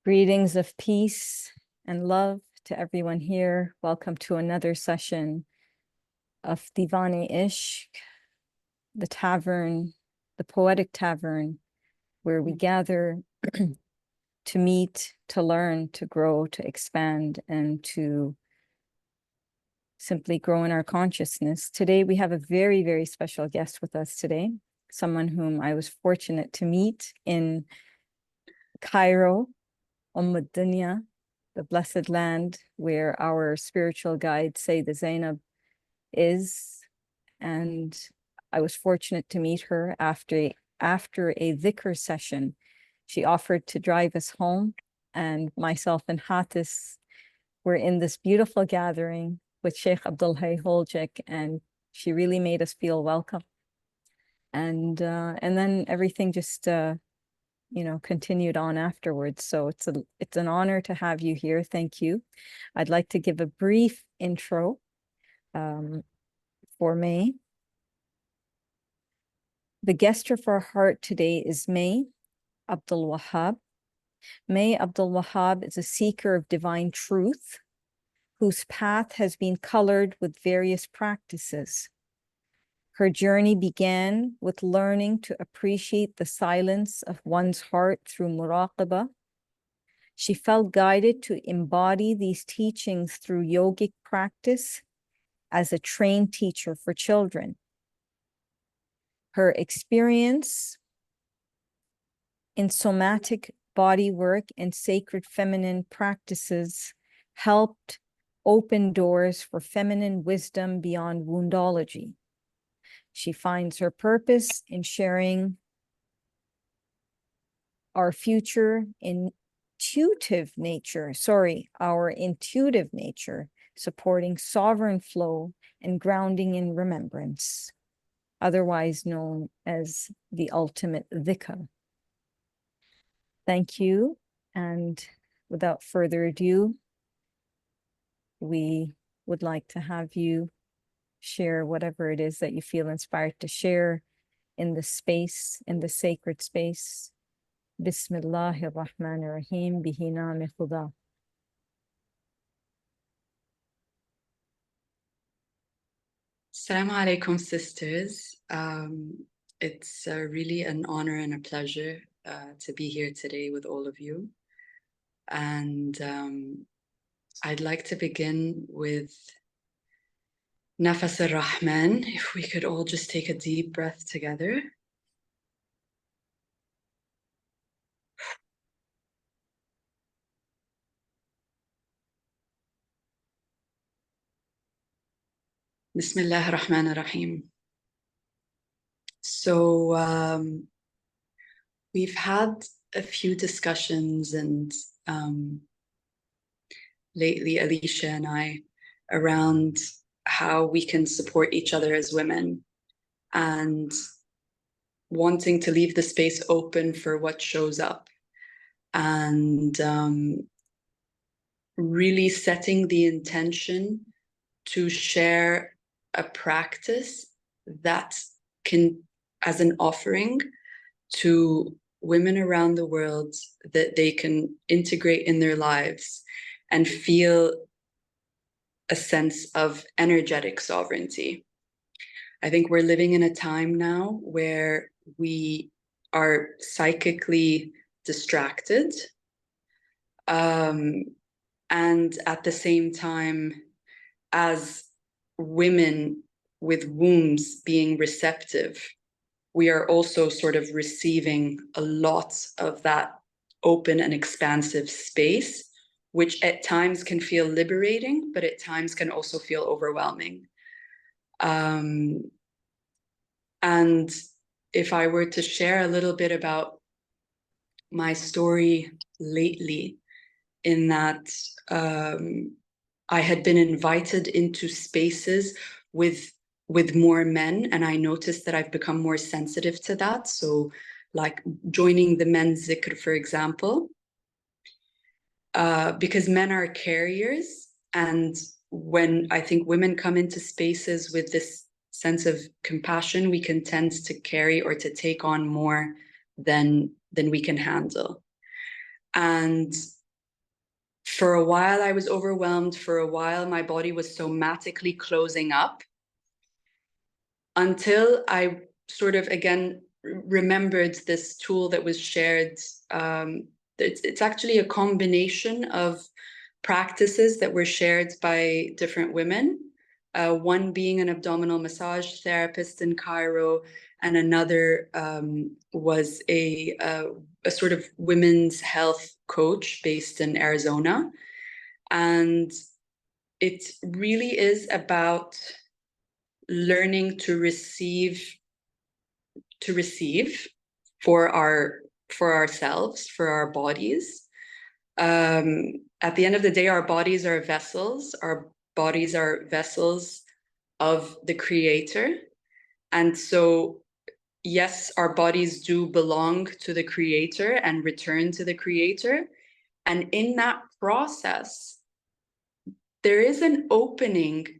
Greetings of peace and love to everyone here. Welcome to another session of DIVAAN ISHQ, the tavern, the poetic tavern, where we gather to meet, to learn, to grow, to expand, and to simply grow in our consciousness. Today, we have a very, very special guest with us today, someone whom I was fortunate to meet in Cairo, Dunya, the blessed land where our spiritual guide, Sayyidah Zainab, is. And I was fortunate to meet her after a dhikr session. She offered to drive us home, and myself and Hatis were in this beautiful gathering with Sheikh Abdul Holjek, and she really made us feel welcome. And then everything just continued on afterwards. So it's an honor to have you here. Thank you. I'd like to give a brief intro for May. The guest of our heart today is May Abdul WAHAB. May Abdul WAHAB is a seeker of divine truth whose path has been colored with various practices. Her journey began with learning to appreciate the silence of one's heart through muraqabah. She felt guided to embody these teachings through yogic practice as a trained teacher for children. Her experience in somatic body work and sacred feminine practices helped open doors for feminine wisdom beyond woundology. She finds her purpose in sharing our intuitive nature, supporting sovereign flow and grounding in remembrance, otherwise known as the ultimate dhikr. Thank you. And without further ado, we would like to have you share whatever it is that you feel inspired to share in the space, in the sacred space. Bismillahir Rahmanir Rahim, bihi naam khuda. Assalamu alaikum, sisters. It's really an honor and a pleasure to be here today with all of you. And I'd like to begin with Nafas ar-Rahman. If we could all just take a deep breath together. Bismillah ar-Rahman ar-Rahim. So we've had a few discussions, and lately Alicia and I, around how we can support each other as women, and wanting to leave the space open for what shows up, and really setting the intention to share a practice that can, as an offering to women around the world, that they can integrate in their lives and feel a sense of energetic sovereignty. I think we're living in a time now where we are psychically distracted, and at the same time, as women with wombs being receptive, we are also sort of receiving a lot of that open and expansive space, which at times can feel liberating, but at times can also feel overwhelming. And if I were to share a little bit about my story lately, in that I had been invited into spaces with more men, and I noticed that I've become more sensitive to that. So like joining the men's zikr, for example, because men are carriers, and when I think women come into spaces with this sense of compassion, we can tend to carry or to take on more than we can handle. And for a while, I was overwhelmed. For a while, my body was somatically closing up, until I sort of, again, remembered this tool that was shared. It's actually a combination of practices that were shared by different women, one being an abdominal massage therapist in Cairo, and another was a sort of women's health coach based in Arizona. And it really is about learning to receive for ourselves, for our bodies. At the end of the day, our bodies are vessels. Our bodies are vessels of the Creator. And so, yes, our bodies do belong to the Creator and return to the Creator. And in that process, there is an opening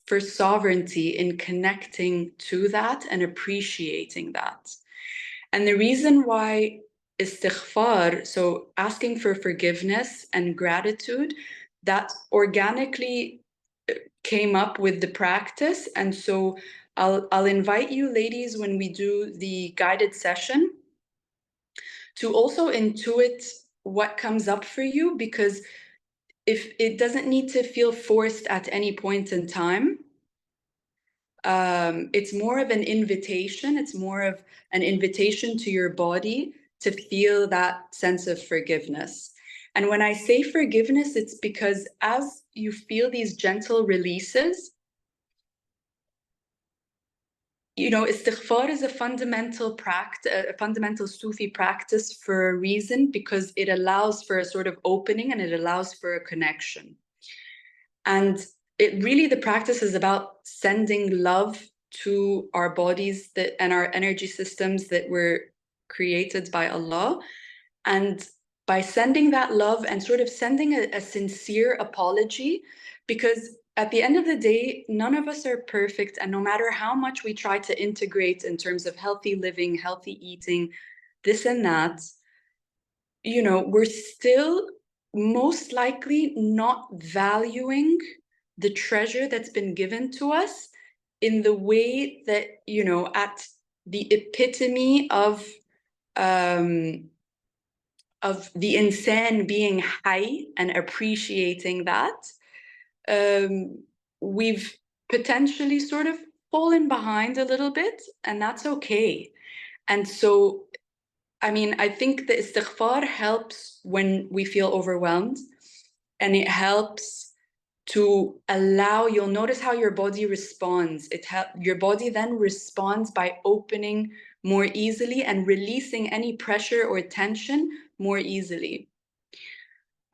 for sovereignty in connecting to that and appreciating that. And the reason why istighfar, so asking for forgiveness and gratitude, that organically came up with the practice. And so I'll invite you, ladies, when we do the guided session, to also intuit what comes up for you, because if it doesn't need to feel forced at any point in time. It's more of an invitation. It's more of an invitation to your body to feel that sense of forgiveness. And when I say forgiveness, it's because as you feel these gentle releases, you know, istighfar is a fundamental practice, a fundamental Sufi practice for a reason, because it allows for a sort of opening and it allows for a connection. And it really, the practice is about sending love to our bodies and our energy systems that were created by Allah. And by sending that love and sort of sending a sincere apology, because at the end of the day, none of us are perfect. And no matter how much we try to integrate in terms of healthy living, healthy eating, this and that, you know, we're still most likely not valuing the treasure that's been given to us in the way that, you know, at the epitome of the insan being high and appreciating that, we've potentially sort of fallen behind a little bit, and that's okay. And so, I mean, I think the istighfar helps when we feel overwhelmed, and it helps to allow, you'll notice how your body responds. Your body then responds by opening more easily and releasing any pressure or tension more easily.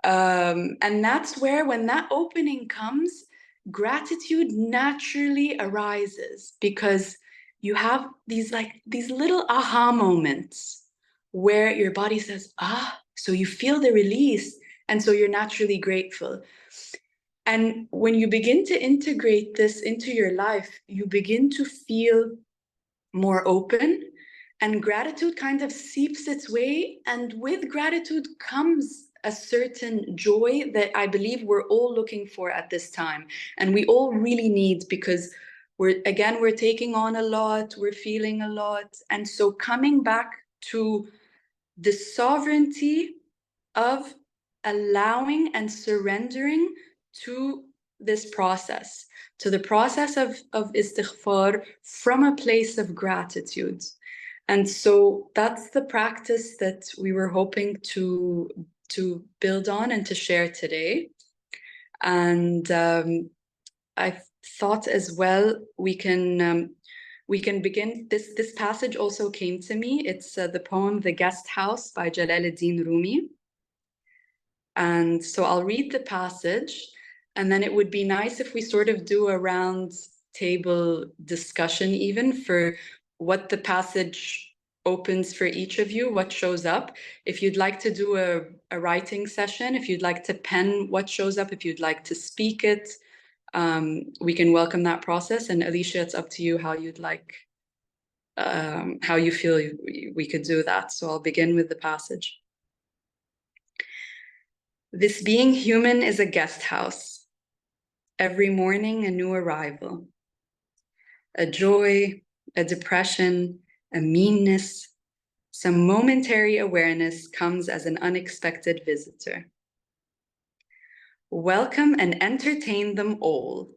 And that's where, when that opening comes, gratitude naturally arises, because you have these little aha moments where your body says, ah, so you feel the release. And so you're naturally grateful. And when you begin to integrate this into your life, you begin to feel more open, and gratitude kind of seeps its way. And with gratitude comes a certain joy that I believe we're all looking for at this time. And we all really need, because we're taking on a lot, we're feeling a lot. And so coming back to the sovereignty of allowing and surrendering to this process, to the process of istighfar from a place of gratitude. And so that's the practice that we were hoping to build on and to share today. And I thought as well we can begin. This passage also came to me. It's the poem "The Guest House" by Jalaluddin Rumi. And so I'll read the passage, and then it would be nice if we sort of do a round table discussion, even for what the passage opens for each of you, what shows up. If you'd like to do a writing session, if you'd like to pen what shows up, if you'd like to speak it, we can welcome that process. And Alicia, it's up to you how you'd like, how you feel we could do that. So I'll begin with the passage. This being human is a guest house. Every morning, a new arrival. A joy, a depression, a meanness, some momentary awareness comes as an unexpected visitor. Welcome and entertain them all.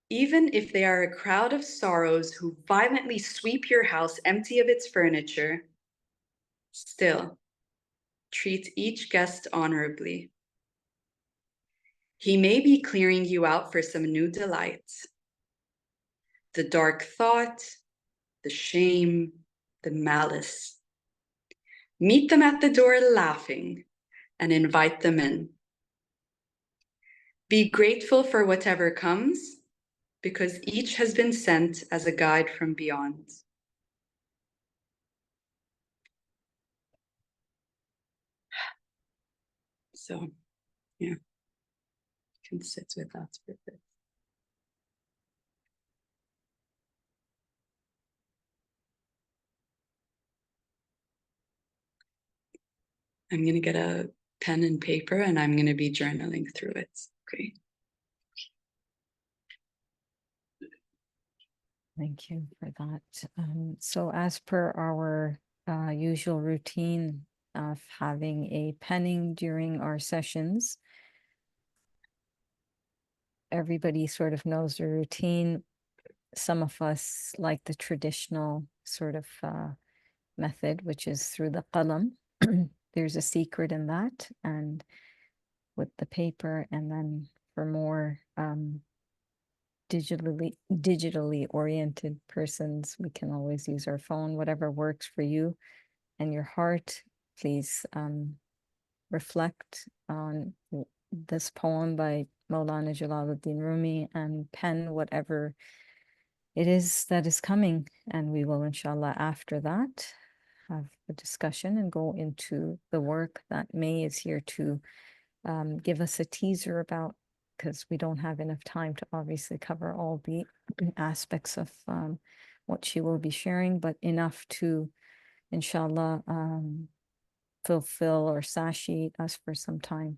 Even if they are a crowd of sorrows who violently sweep your house empty of its furniture, still, treat each guest honorably. He may be clearing you out for some new delight. The dark thought, the shame, the malice. Meet them at the door laughing and invite them in. Be grateful for whatever comes, because each has been sent as a guide from beyond. So, yeah, you can sit with that for a bit. I'm going to get a pen and paper and I'm going to be journaling through it. Okay. Thank you for that. So as per our usual routine of having a penning during our sessions, everybody sort of knows the routine. Some of us like the traditional sort of method, which is through the qalam. There's a secret in that, and with the paper, and then for more digitally oriented persons, we can always use our phone, whatever works for you and your heart. Please reflect on this poem by Maulana Jalaluddin Rumi and pen whatever it is that is coming, and we will inshallah after that have a discussion and go into the work that May is here to give us a teaser about, because we don't have enough time to obviously cover all the aspects of what she will be sharing, but enough to inshallah fulfill or satiate us for some time.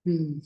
Hmm.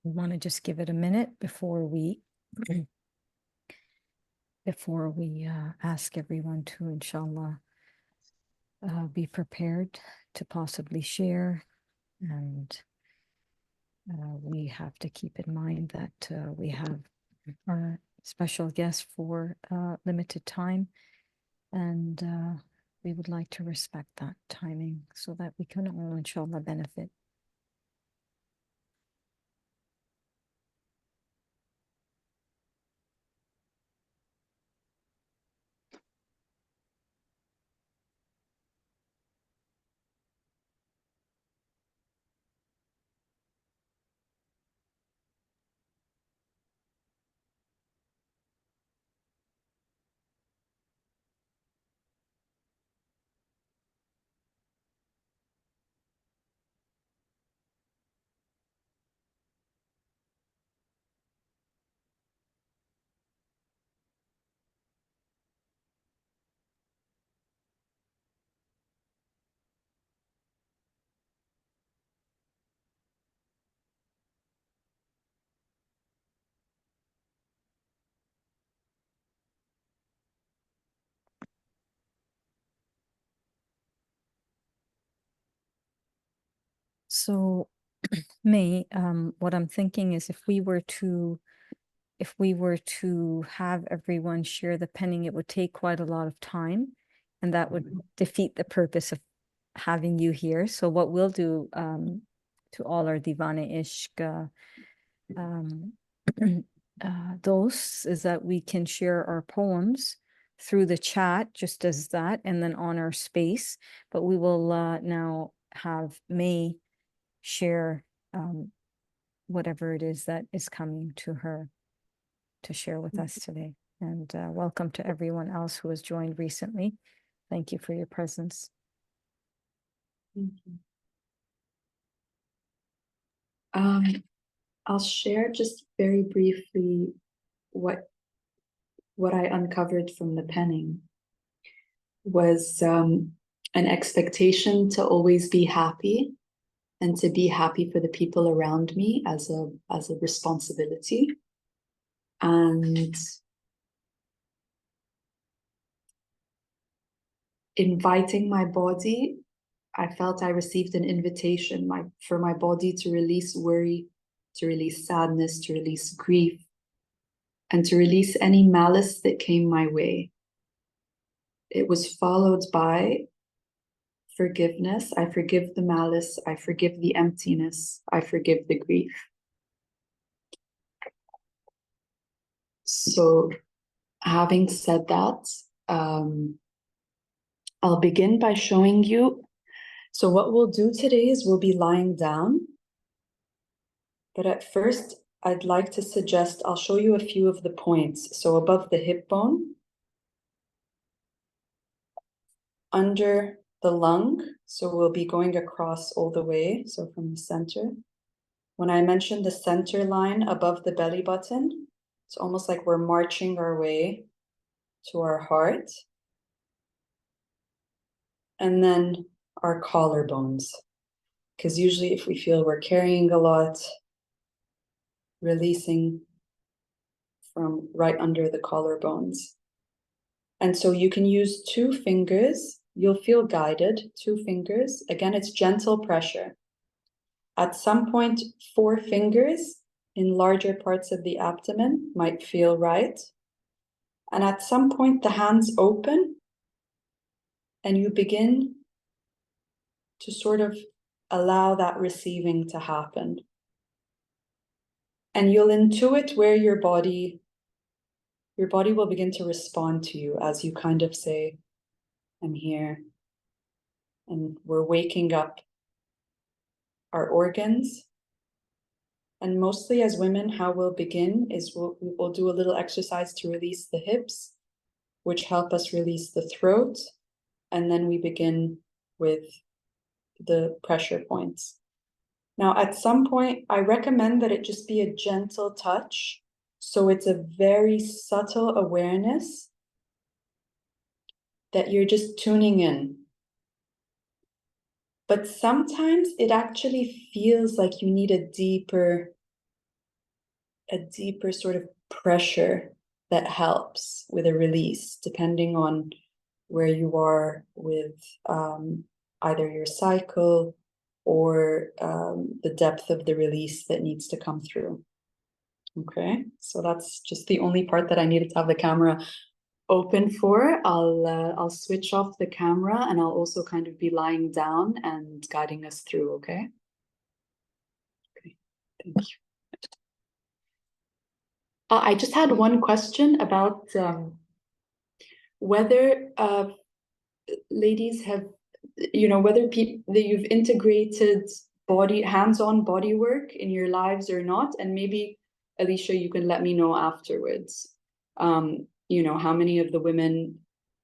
We want to just give it a minute before we ask everyone to, inshallah, be prepared to possibly share and we have to keep in mind that we have our special guest for limited time, and we would like to respect that timing so that we can all, inshallah, benefit. So, May, what I'm thinking is if we were to have everyone share the penning, it would take quite a lot of time, and that would defeat the purpose of having you here. So what we'll do to all our DIVAAN those is that we can share our poems through the chat, just as that, and then on our space. But we will now have May share whatever it is that is coming to her to share with us today. And welcome to everyone else who has joined recently. Thank you for your presence. Thank you. I'll share just very briefly what I uncovered from the penning was an expectation to always be happy and to be happy for the people around me as a responsibility. And inviting my body, I felt I received an invitation for my body to release worry, to release sadness, to release grief, and to release any malice that came my way. It was followed by forgiveness. I forgive the malice. I forgive the emptiness. I forgive the grief. So, having said that, I'll begin by showing you. So what we'll do today is we'll be lying down. But at first, I'd like to suggest, I'll show you a few of the points. So above the hip bone, under the lung, so we'll be going across all the way, so from the center. When I mentioned the center line above the belly button, it's almost like we're marching our way to our heart. And then our collarbones, because usually if we feel we're carrying a lot, releasing from right under the collarbones. And so you can use 2 fingers. You'll feel guided, 2 fingers. Again, it's gentle pressure. At some point, 4 fingers in larger parts of the abdomen might feel right. And at some point, the hands open and you begin to sort of allow that receiving to happen. And you'll intuit where your body will begin to respond to you as you kind of say, I'm here. And we're waking up our organs. And mostly as women, how we'll begin is we'll do a little exercise to release the hips, which help us release the throat. And then we begin with the pressure points. Now, at some point, I recommend that it just be a gentle touch. So it's a very subtle awareness that you're just tuning in. But sometimes it actually feels like you need a deeper sort of pressure that helps with a release, depending on where you are with either your cycle or the depth of the release that needs to come through. Okay, so that's just the only part that I needed to have the camera open for. I'll switch off the camera, and I'll also kind of be lying down and guiding us through, okay? Okay, thank you. I just had one question about whether ladies have, whether that you've integrated hands-on body work in your lives or not, and maybe Alicia, you can let me know afterwards. How many of the women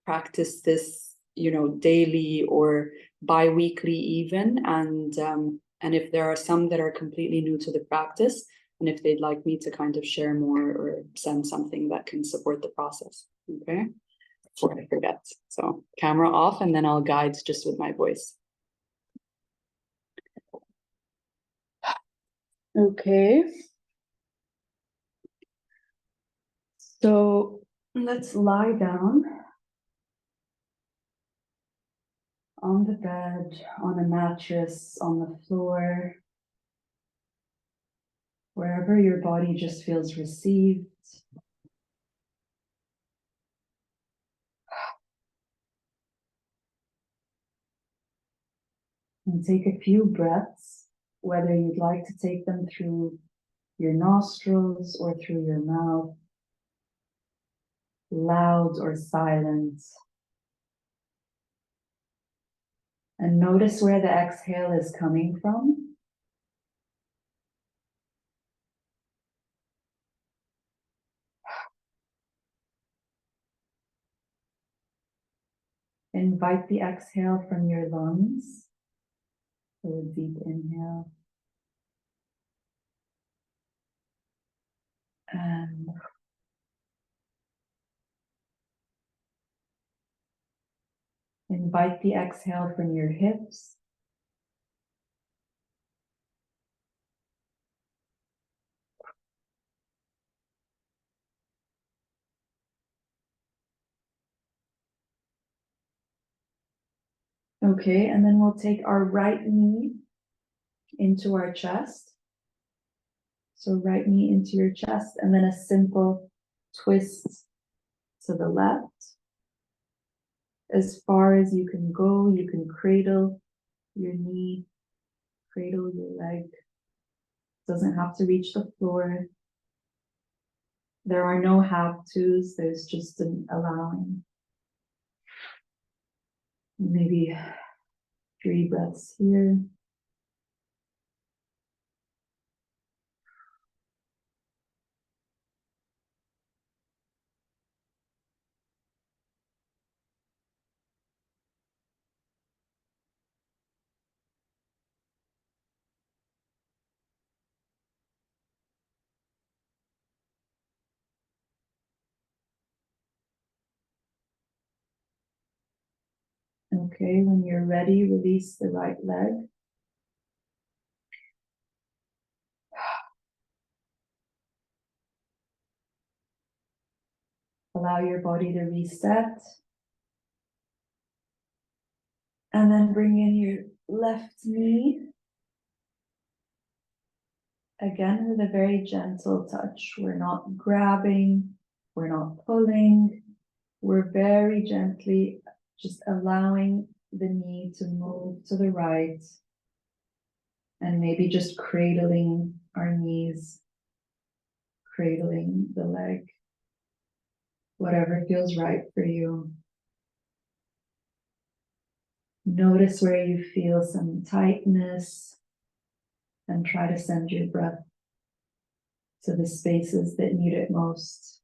practice this, daily or bi-weekly even, and if there are some that are completely new to the practice, and if they'd like me to kind of share more or send something that can support the process, okay? Before I forget. So camera off, and then I'll guide just with my voice. Okay. So let's lie down on the bed, on a mattress, on the floor, wherever your body just feels received. And take a few breaths, whether you'd like to take them through your nostrils or through your mouth, loud or silent. And notice where the exhale is coming from. Invite the exhale from your lungs. So a deep inhale. And invite the exhale from your hips. Okay, and then we'll take our right knee into our chest. So right knee into your chest, and then a simple twist to the left. As far as you can go, you can cradle your knee, cradle your leg. Doesn't have to reach the floor. There are no have-tos, there's just an allowing. Maybe 3 breaths here. Okay, when you're ready, release the right leg. Allow your body to reset. And then bring in your left knee. Again, with a very gentle touch. We're not grabbing, we're not pulling. We're very gently just allowing the knee to move to the right. And maybe just cradling our knees, cradling the leg. Whatever feels right for you. Notice where you feel some tightness, and try to send your breath to the spaces that need it most.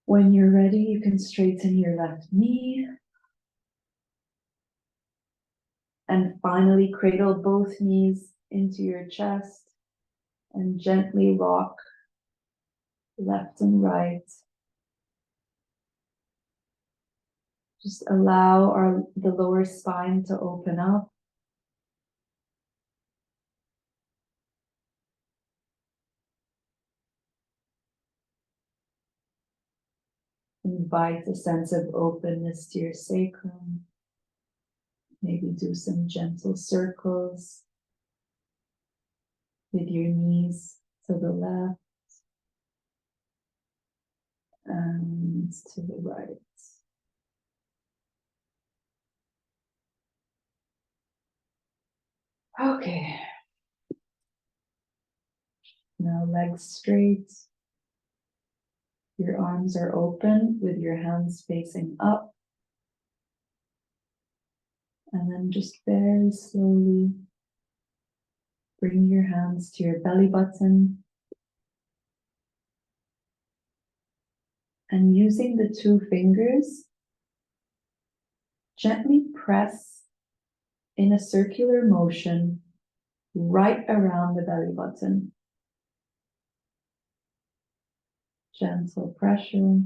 When you're ready, you can straighten your left knee. And finally, cradle both knees into your chest and gently rock left and right. Just allow the lower spine to open up. Invite a sense of openness to your sacrum. Maybe do some gentle circles with your knees to the left and to the right. Okay. Now legs straight. Your arms are open with your hands facing up. And then just very slowly bring your hands to your belly button. And using the two fingers, gently press in a circular motion right around the belly button. Gentle pressure.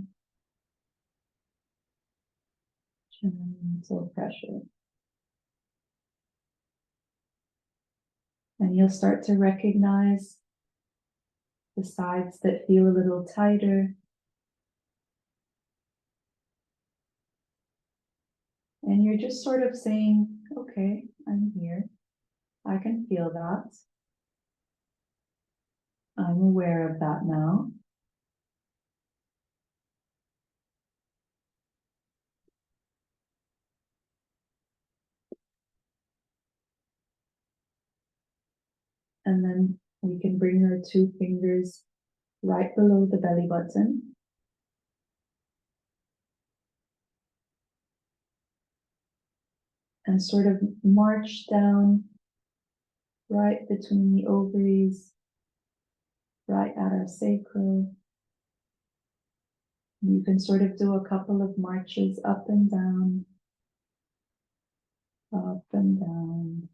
Gentle pressure. And you'll start to recognize the sides that feel a little tighter. And you're just sort of saying, okay, I'm here. I can feel that. I'm aware of that now. And then we can bring our two fingers right below the belly button. And sort of march down right between the ovaries, right at our sacral. You can sort of do a couple of marches up and down, up and down.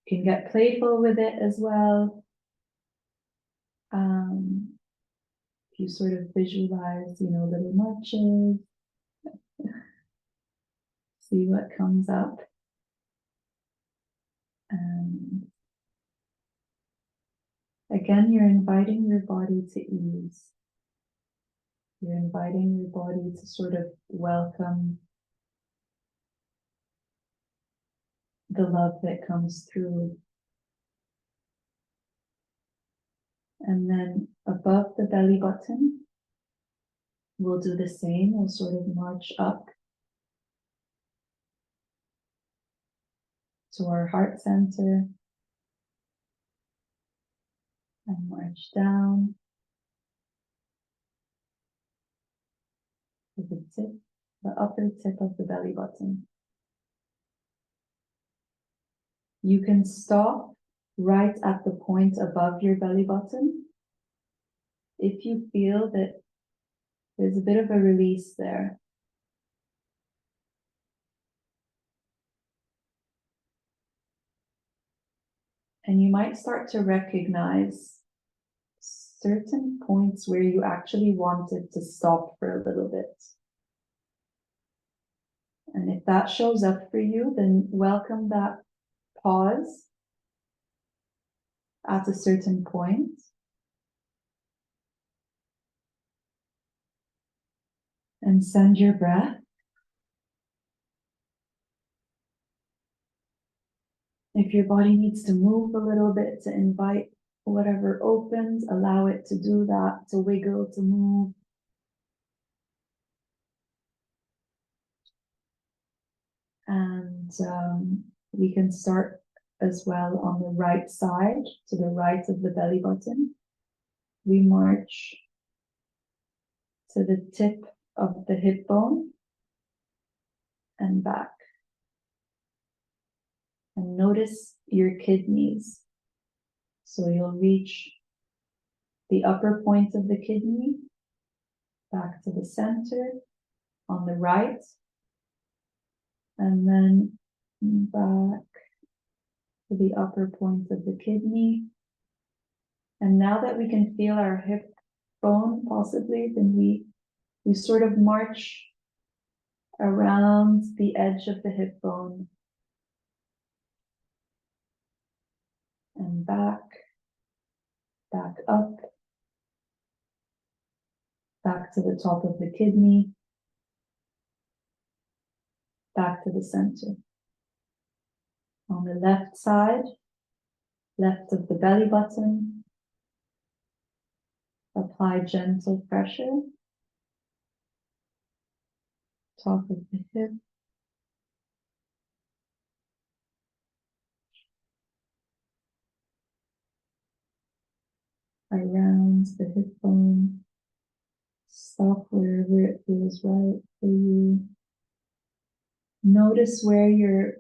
You can get playful with it as well. If you sort of visualize, little marches, see what comes up. And again, you're inviting your body to ease. You're inviting your body to sort of welcome the love that comes through. And then above the belly button, we'll do the same. We'll sort of march up to our heart center and march down to the upper tip of the belly button. You can stop right at the point above your belly button if you feel that there's a bit of a release there. And you might start to recognize certain points where you actually wanted to stop for a little bit. And if that shows up for you, then welcome that pause at a certain point. And send your breath. If your body needs to move a little bit to invite whatever opens, allow it to do that, to wiggle, to move. And we can start as well on the right side, to the right of the belly button. We march to the tip of the hip bone and back. And notice your kidneys. So you'll reach the upper point of the kidney, back to the center, on the right, and then back to the upper point of the kidney. And now that we can feel our hip bone, possibly, then we sort of march around the edge of the hip bone and back up, back to the top of the kidney, back to the center. On the left side, left of the belly button, apply gentle pressure, top of the hip, around the hip bone, stop wherever it feels right for you. Notice where your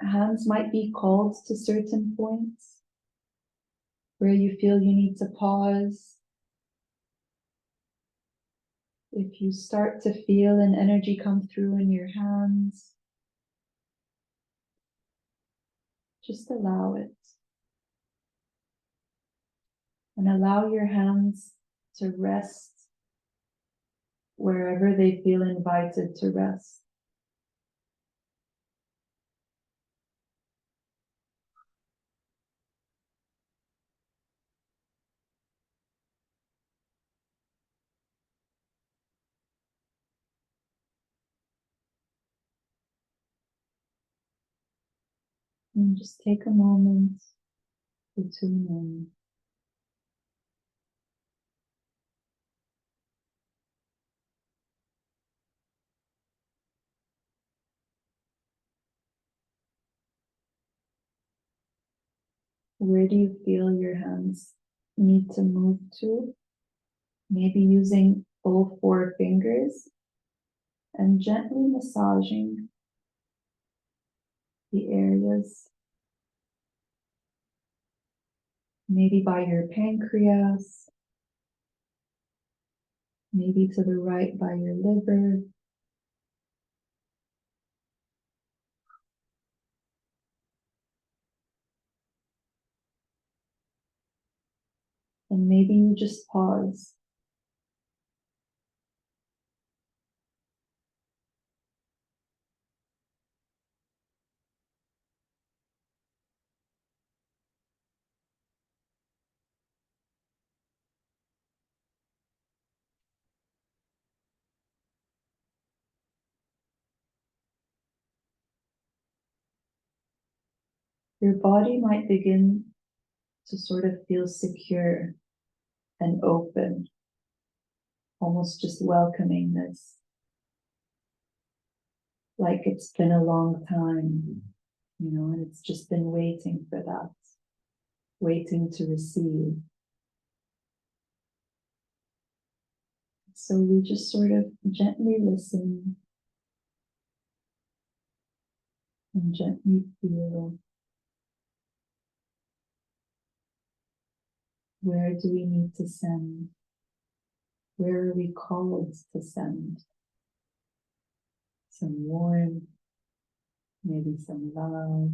hands might be called to certain points, where you feel you need to pause. If you start to feel an energy come through in your hands, just allow it. And allow your hands to rest wherever they feel invited to rest. And just take a moment to tune in. Where do you feel your hands need to move to? Maybe using all 4 fingers and gently massaging the areas. Maybe by your pancreas, maybe to the right by your liver. And maybe you just pause. Your body might begin to sort of feel secure and open, almost just welcoming this. Like it's been a long time, and it's just been waiting for that, waiting to receive. So we just sort of gently listen and gently feel. Where do we need to send? Where are we called to send? Some warmth, maybe some love.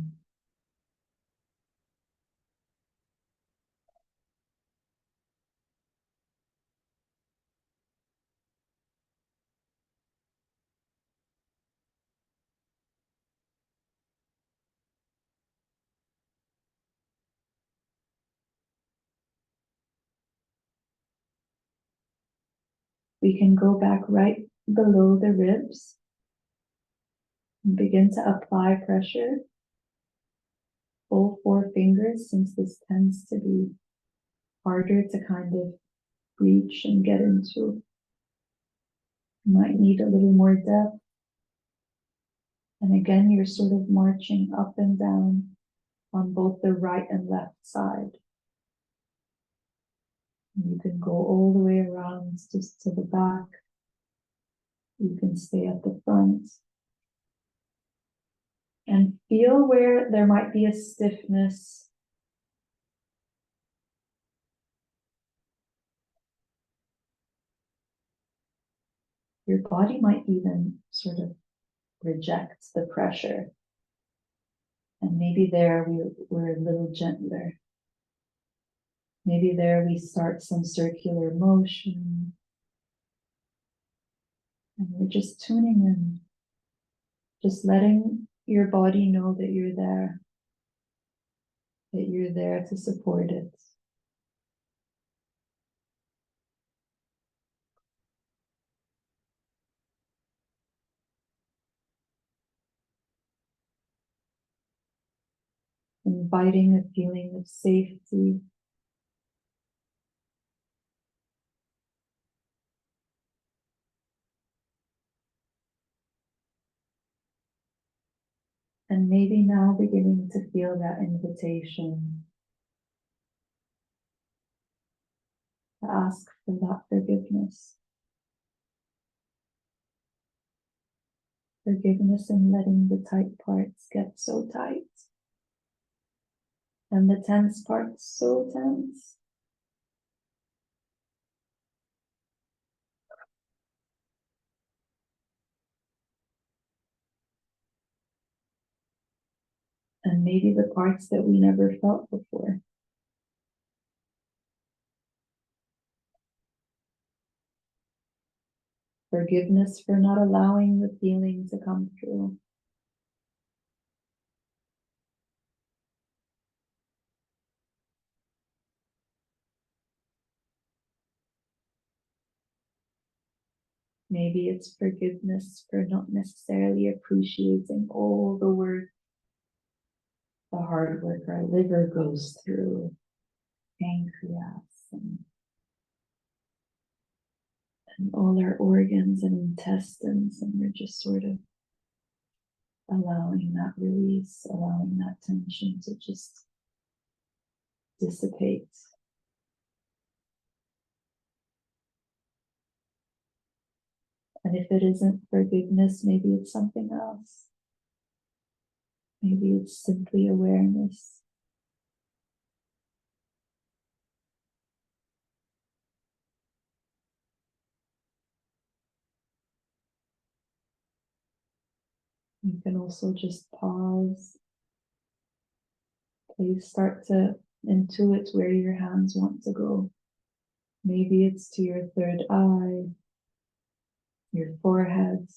We can go back right below the ribs and begin to apply pressure. All 4 fingers, since this tends to be harder to kind of reach and get into. You might need a little more depth. And again, you're sort of marching up and down on both the right and left side. You can go all the way around just to the back. You can stay at the front. And feel where there might be a stiffness. Your body might even sort of reject the pressure. And maybe there we're a little gentler. Maybe there we start some circular motion. And we're just tuning in. Just letting your body know that you're there. That you're there to support it. Inviting a feeling of safety. And maybe now beginning to feel that invitation to ask for that forgiveness. Forgiveness in letting the tight parts get so tight. And the tense parts so tense. And maybe the parts that we never felt before. Forgiveness for not allowing the feeling to come through. Maybe it's forgiveness for not necessarily appreciating all the work, the hard work our liver goes through, pancreas, and all our organs and intestines, and we're just sort of allowing that release, allowing that tension to just dissipate. And if it isn't forgiveness, maybe it's something else. Maybe it's simply awareness. You can also just pause. Please start to intuit where your hands want to go. Maybe it's to your third eye, your forehead.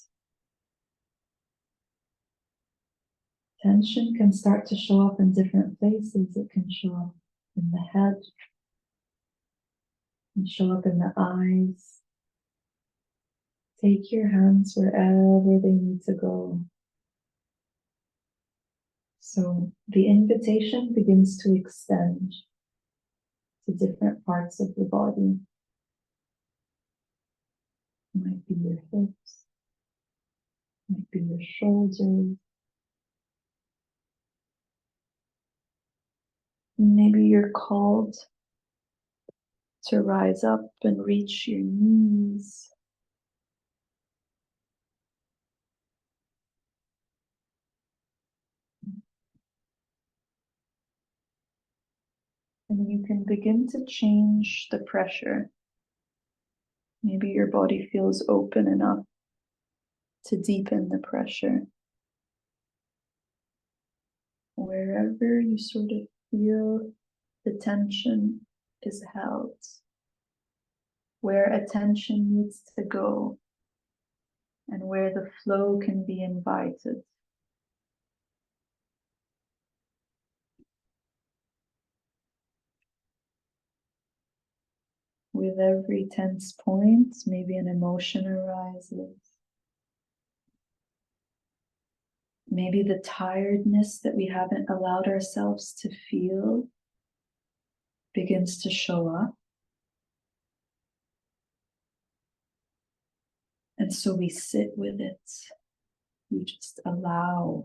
Tension can start to show up in different places. It can show up in the head, it can show up in the eyes. Take your hands wherever they need to go. So the invitation begins to extend to different parts of the body. It might be your hips, it might be your shoulders. Maybe you're called to rise up and reach your knees. And you can begin to change the pressure. Maybe your body feels open enough to deepen the pressure. Wherever you sort of feel the tension is held, where attention needs to go, and where the flow can be invited. With every tense point, maybe an emotion arises. Maybe the tiredness that we haven't allowed ourselves to feel begins to show up. And so we sit with it. We just allow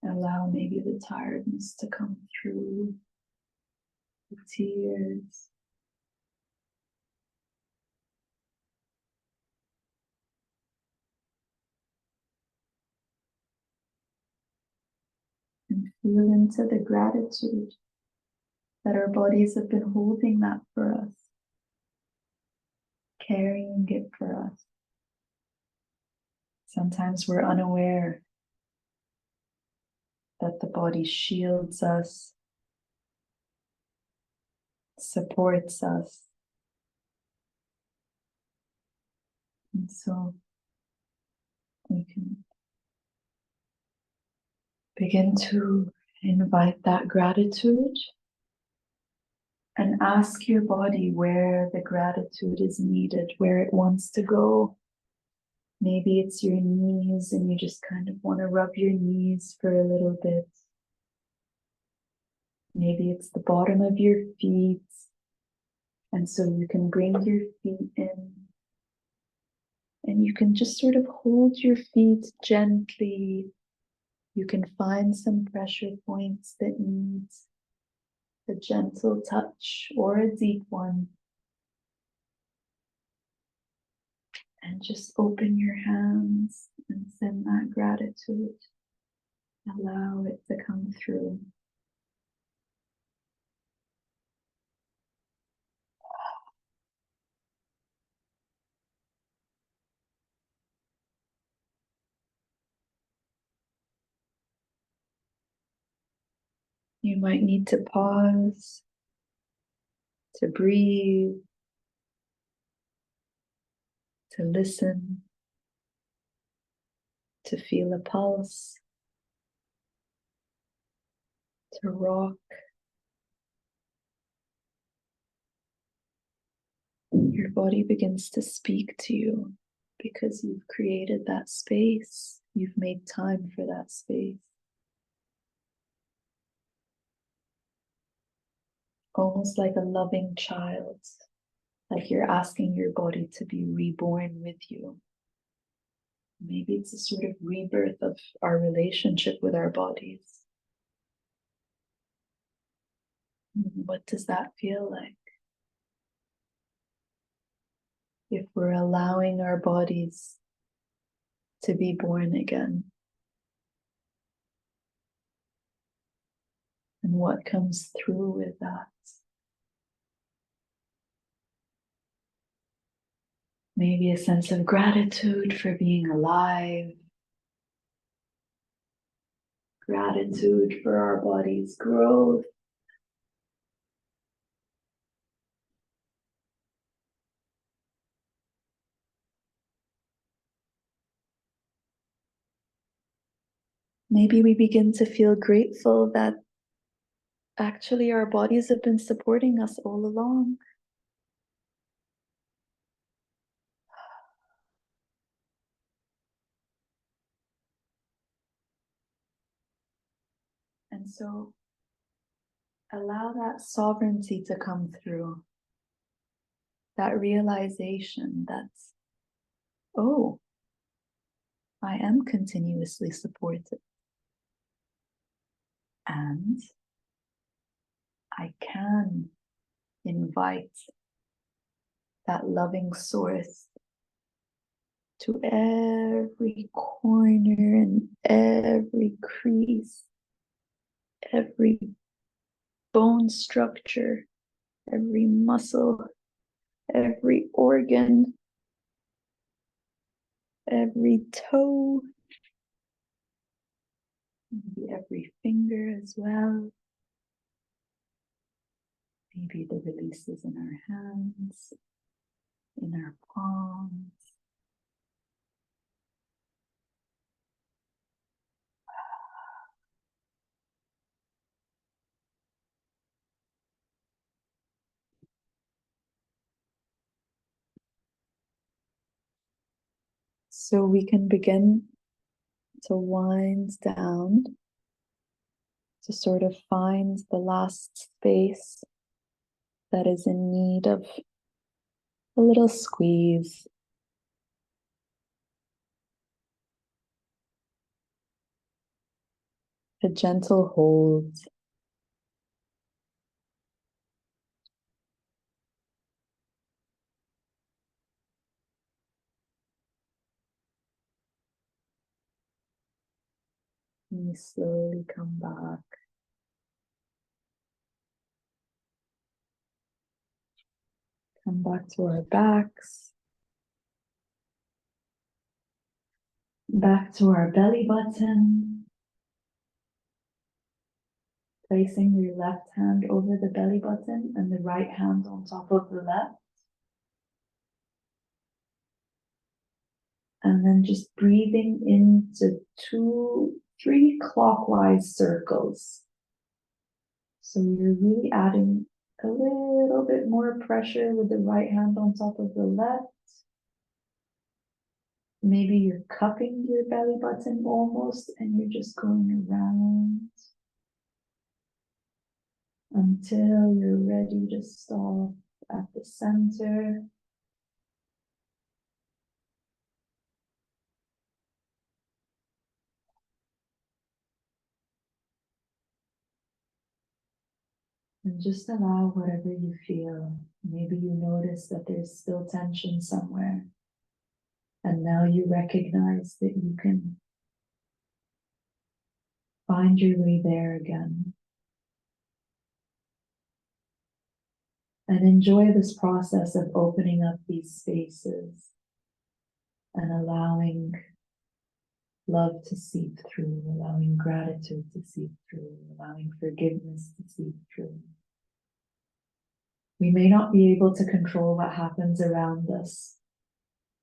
maybe the tiredness to come through, the tears. And feel into the gratitude that our bodies have been holding that for us, carrying it for us. Sometimes we're unaware the body shields us, supports us. And so we can begin to invite that gratitude and ask your body where the gratitude is needed, where it wants to go. Maybe it's your knees and you just kind of want to rub your knees for a little bit. Maybe it's the bottom of your feet. And so you can bring your feet in and you can just sort of hold your feet gently. You can find some pressure points that need a gentle touch or a deep one. And just open your hands and send that gratitude. Allow it to come through. You might need to pause, to breathe, to listen, to feel a pulse, to rock. Your body begins to speak to you because you've created that space. You've made time for that space. Almost like a loving child, like you're asking your body to be reborn with you. Maybe it's a sort of rebirth of our relationship with our bodies. What does that feel like? If we're allowing our bodies to be born again. And what comes through with that? Maybe a sense of gratitude for being alive. Gratitude for our body's growth. Maybe we begin to feel grateful that actually our bodies have been supporting us all along. And so allow that sovereignty to come through. That realization that, oh, I am continuously supported. And I can invite that loving source to every corner and every crease, every bone structure, every muscle, every organ, every toe, maybe every finger as well. Maybe the releases in our hands, in our palms. So we can begin to wind down to sort of find the last space that is in need of a little squeeze. A gentle hold. And we slowly come back. Come back to our backs. Back to our belly button. placing your left hand over the belly button and the right hand on top of the left. And then just breathing into 3 clockwise circles. So you're really adding a little bit more pressure with the right hand on top of the left. Maybe you're cupping your belly button almost, and you're just going around until you're ready to stop at the center. And just allow whatever you feel. Maybe you notice that there's still tension somewhere. And now you recognize that you can find your way there again. And enjoy this process of opening up these spaces and allowing love to seep through, allowing gratitude to seep through, allowing forgiveness to seep through. We may not be able to control what happens around us.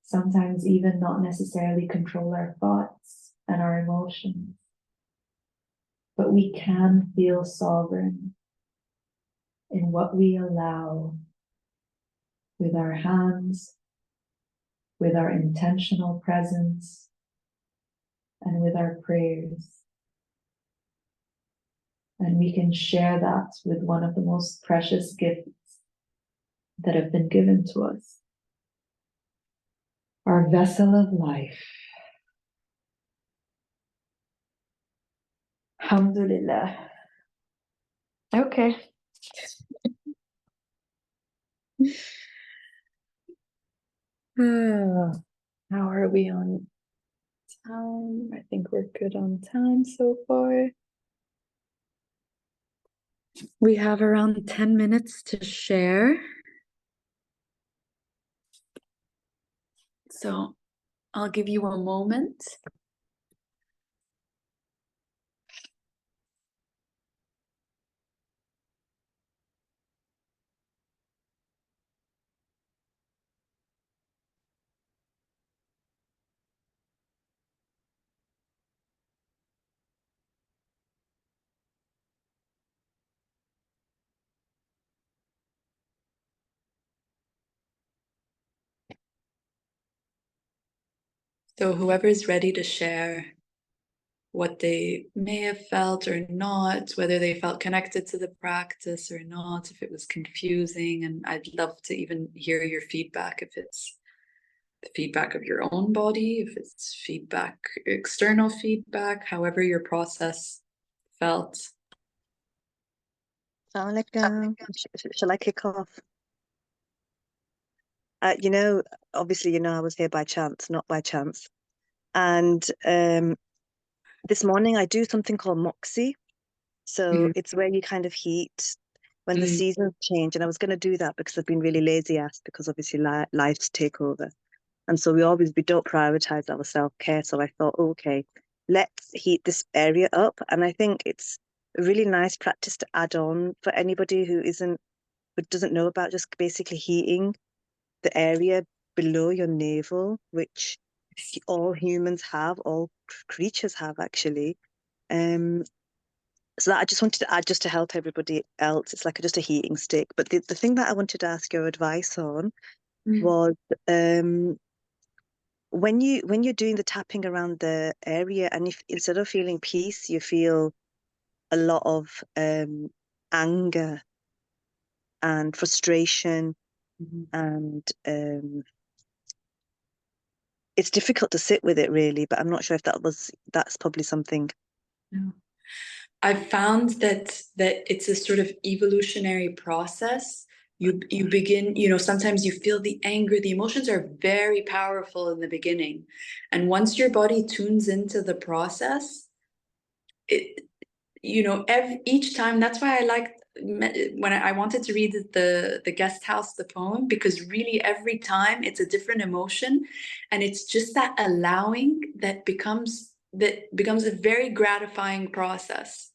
Sometimes even not necessarily control our thoughts and our emotions. But we can feel sovereign in what we allow with our hands, with our intentional presence, and with our prayers. And we can share that with one of the most precious gifts that have been given to us, our vessel of life. Alhamdulillah. Okay. How are we on time? I think we're good on time so far. We have around 10 minutes to share. So I'll give you a moment. So whoever's ready to share what they may have felt or not, whether they felt connected to the practice or not, if it was confusing, and I'd love to even hear your feedback, if it's the feedback of your own body, if it's feedback, external feedback, however your process felt. Shall I kick off? Obviously, I was here by chance, not by chance. And this morning I do something called moxie. So it's where you kind of heat when the seasons change. And I was going to do that because I've been really lazy ass, because obviously life's take over. And so we don't prioritize our self-care. So I thought, okay, let's heat this area up. And I think it's a really nice practice to add on for anybody who doesn't know about just basically heating the area below your navel, which all humans have, all creatures have actually. So that I just wanted to add, just to help everybody else. It's like just a heating stick. But the thing that I wanted to ask your advice on was when you're doing the tapping around the area, and if instead of feeling peace, you feel a lot of anger and frustration, and it's difficult to sit with it really, but I'm not sure if that's probably something. No. I've found that it's a sort of evolutionary process. You begin, sometimes you feel the anger, the emotions are very powerful in the beginning. And once your body tunes into the process, each time, that's why I liked when I wanted to read the guest house, the poem, because really every time it's a different emotion, and it's just that allowing that becomes a very gratifying process.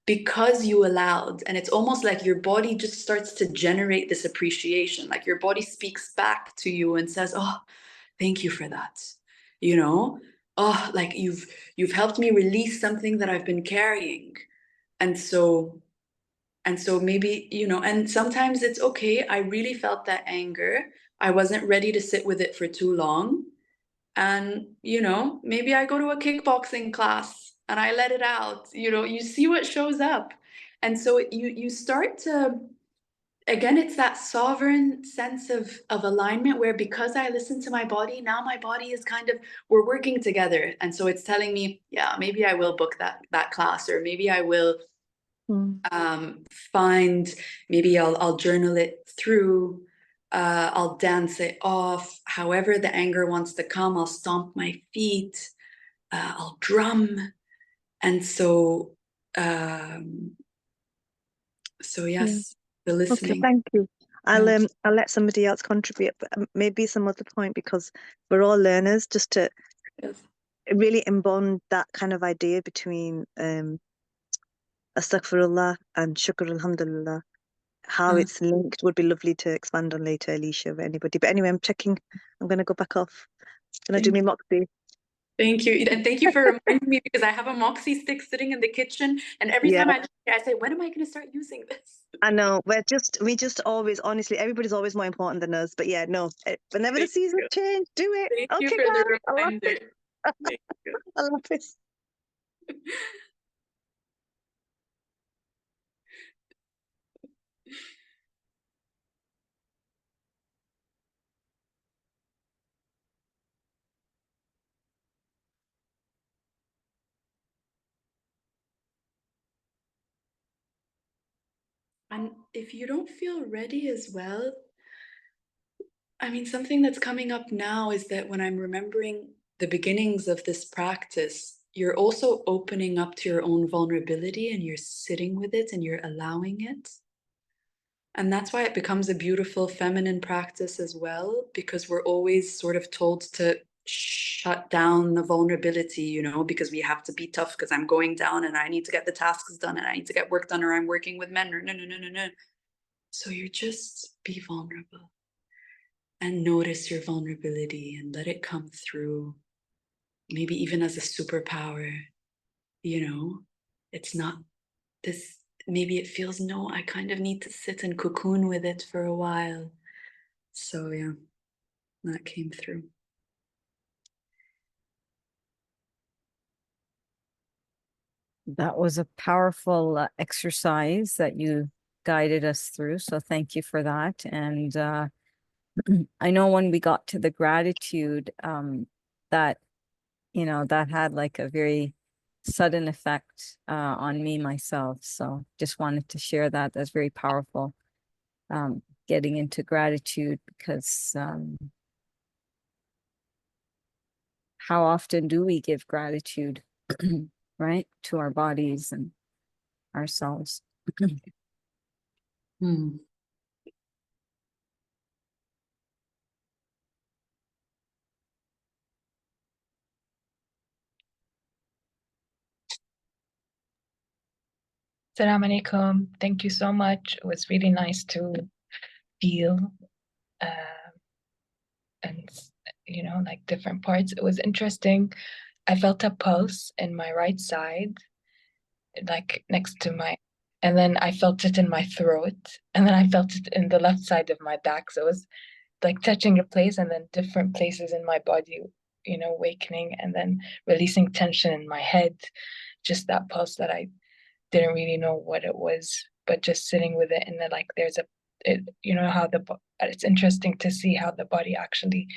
because you allowed. And it's almost like your body just starts to generate this appreciation. Like your body speaks back to you and says, oh, thank you for that. You know, oh, like you've helped me release something that I've been carrying. And so maybe, you know, and sometimes it's okay. I really felt that anger. I wasn't ready to sit with it for too long. And, you know, maybe I go to a kickboxing class and I let it out. You know, you see what shows up. And so you start to, again, it's that sovereign sense of alignment where, because I listen to my body, now my body is kind of, we're working together. And so it's telling me, yeah, maybe I will book that class, or maybe I will find, maybe I'll journal it through. I'll dance it off. However the anger wants to come, I'll stomp my feet. I'll drum. And so yes, the listening. Okay, thank you. I'll let somebody else contribute, but maybe some other point, because we're all learners, just to really embond that kind of idea between astaghfirullah and shukr alhamdulillah. How it's linked would be lovely to expand on later, Alicia, or anybody. But anyway, I'm checking. I'm going to go back off. Can I do my moxie? Thank you. And thank you for reminding me, because I have a moxie stick sitting in the kitchen. And every time I say, when am I going to start using this? I know. We just always, honestly, everybody's always more important than us. But yeah, no, whenever the seasons change, do it. Thank you Okay, for guys. the reminder. Thank you. I love this. And if you don't feel ready as well, I mean, something that's coming up now is that when I'm remembering the beginnings of this practice, you're also opening up to your own vulnerability, and you're sitting with it and you're allowing it. And that's why it becomes a beautiful feminine practice as well, because we're always sort of told to shut down the vulnerability, you know, because we have to be tough, because I'm going down and I need to get the tasks done and I need to get work done, or I'm working with men, or no. So you're just be vulnerable and notice your vulnerability and let it come through, maybe even as a superpower. You know, it's not this, maybe it feels, no, I kind of need to sit and cocoon with it for a while. So yeah, that came through. That was a powerful exercise that you guided us through. So thank you for that. And I know when we got to the gratitude, that, you know, that had like a very sudden effect on me myself. So just wanted to share that. That's very powerful. Getting into gratitude, because how often do we give gratitude, right, to our bodies and ourselves? Assalamu alaikum. Thank you so much. It was really nice to feel and, you know, like different parts. It was interesting. I felt a pulse in my right side, like next to my, and then I felt it in my throat, and then I felt it in the left side of my back. So it was like touching a place, and then different places in my body, you know, awakening, and then releasing tension in my head. Just that pulse that I didn't really know what it was, but just sitting with it. And then like there's you know, how it's interesting to see how the body actually,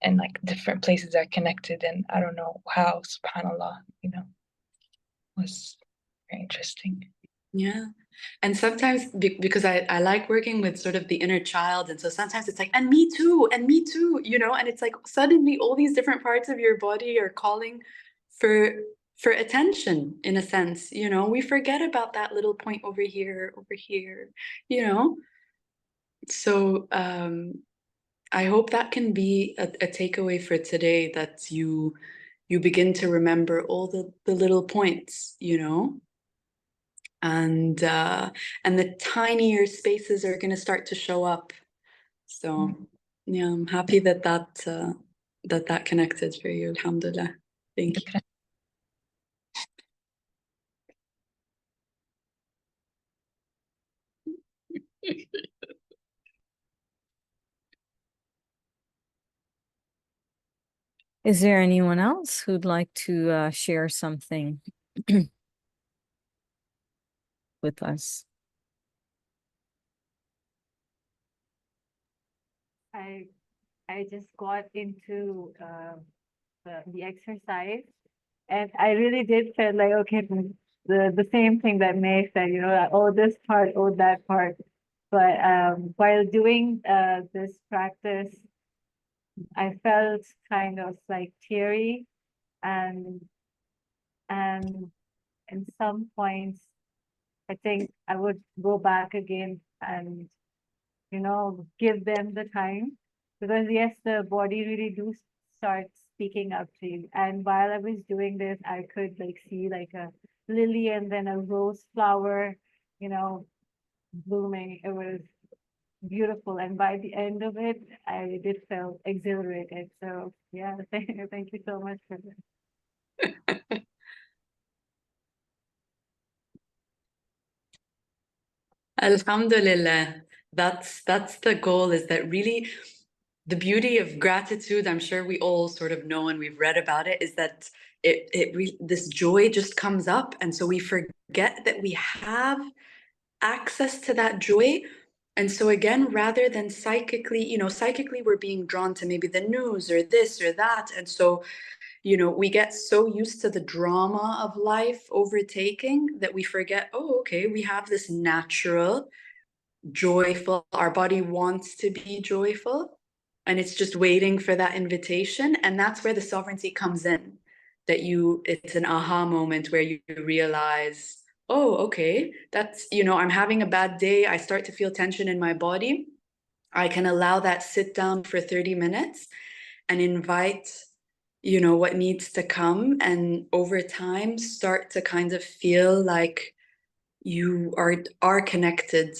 and like different places are connected, and I don't know how, subhanallah, you know, was very interesting. Yeah. And sometimes because I like working with sort of the inner child, and so sometimes it's like, and me too, you know, and it's like suddenly all these different parts of your body are calling for attention, in a sense. You know, we forget about that little point over here, you know. So I hope that can be a takeaway for today, that you begin to remember all the little points, you know. and the tinier spaces are going to start to show up. So yeah, I'm happy that that connected for you. Alhamdulillah. Thank you. Is there anyone else who'd like to share something with us? I just got into the exercise, and I really did feel like, okay, the same thing that May said, you know, like, oh, this part, oh, that part. But while doing this practice, I felt kind of like teary, and in some points, I think I would go back again and, you know, give them the time, because yes, the body really do start speaking up to you. And while I was doing this, I could like see like a lily and then a rose flower, you know, blooming. It was beautiful, and by the end of it, I did feel exhilarated. So yeah, thank you so much for this. Alhamdulillah. That's the goal, is that really the beauty of gratitude, I'm sure we all sort of know and we've read about it, is that this joy just comes up, and so we forget that we have access to that joy. And so again, rather than psychically we're being drawn to maybe the news or this or that, and so we get so used to the drama of life overtaking that we forget, oh, okay, we have this natural, joyful, our body wants to be joyful, and it's just waiting for that invitation. And that's where the sovereignty comes in, that it's an aha moment where you realize, oh, okay, that's, I'm having a bad day, I start to feel tension in my body, I can allow that sit down for 30 minutes and invite what needs to come, and over time start to kind of feel like you are connected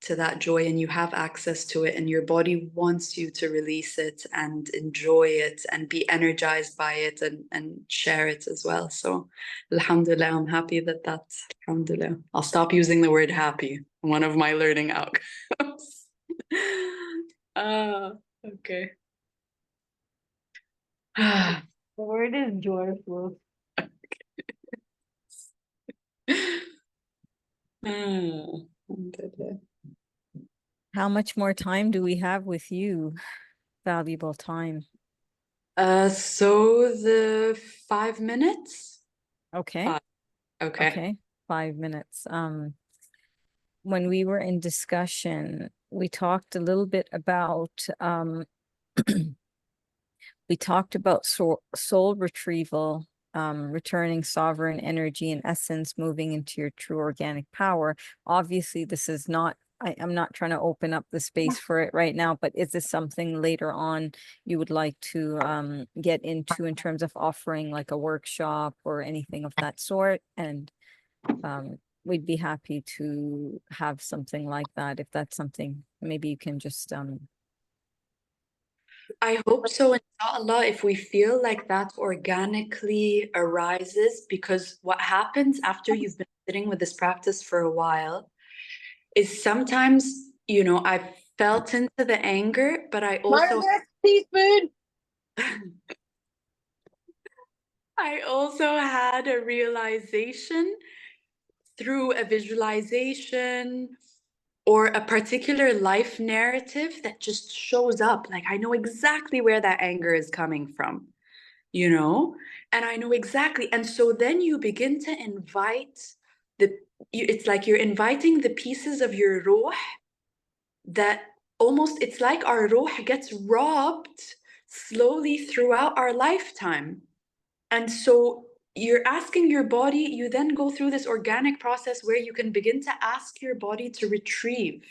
to that joy, and you have access to it, and your body wants you to release it and enjoy it and be energized by it, and share it as well. So alhamdulillah, I'm happy that's alhamdulillah. I'll stop using the word happy, one of my learning outcomes. Okay. The word is joyful. Alhamdulillah. How much more time do we have with you? Valuable time. So the 5 minutes. Okay. Okay. 5 minutes. When we were in discussion, we talked a little bit about soul retrieval, returning sovereign energy and essence, moving into your true organic power. Obviously, this is not, I'm not trying to open up the space for it right now, but is this something later on you would like to get into in terms of offering like a workshop or anything of that sort? And we'd be happy to have something like that, if that's something maybe you can just I hope so, inshallah, if we feel like that organically arises, because what happens after you've been sitting with this practice for a while is sometimes, I've felt into the anger, but I also I also had a realization through a visualization or a particular life narrative that just shows up. Like, I know exactly where that anger is coming from, and I know exactly. And so then you begin to invite it's like you're inviting the pieces of your ruh that almost, it's like our ruh gets robbed slowly throughout our lifetime. And so you're asking your body, you then go through this organic process where you can begin to ask your body to retrieve.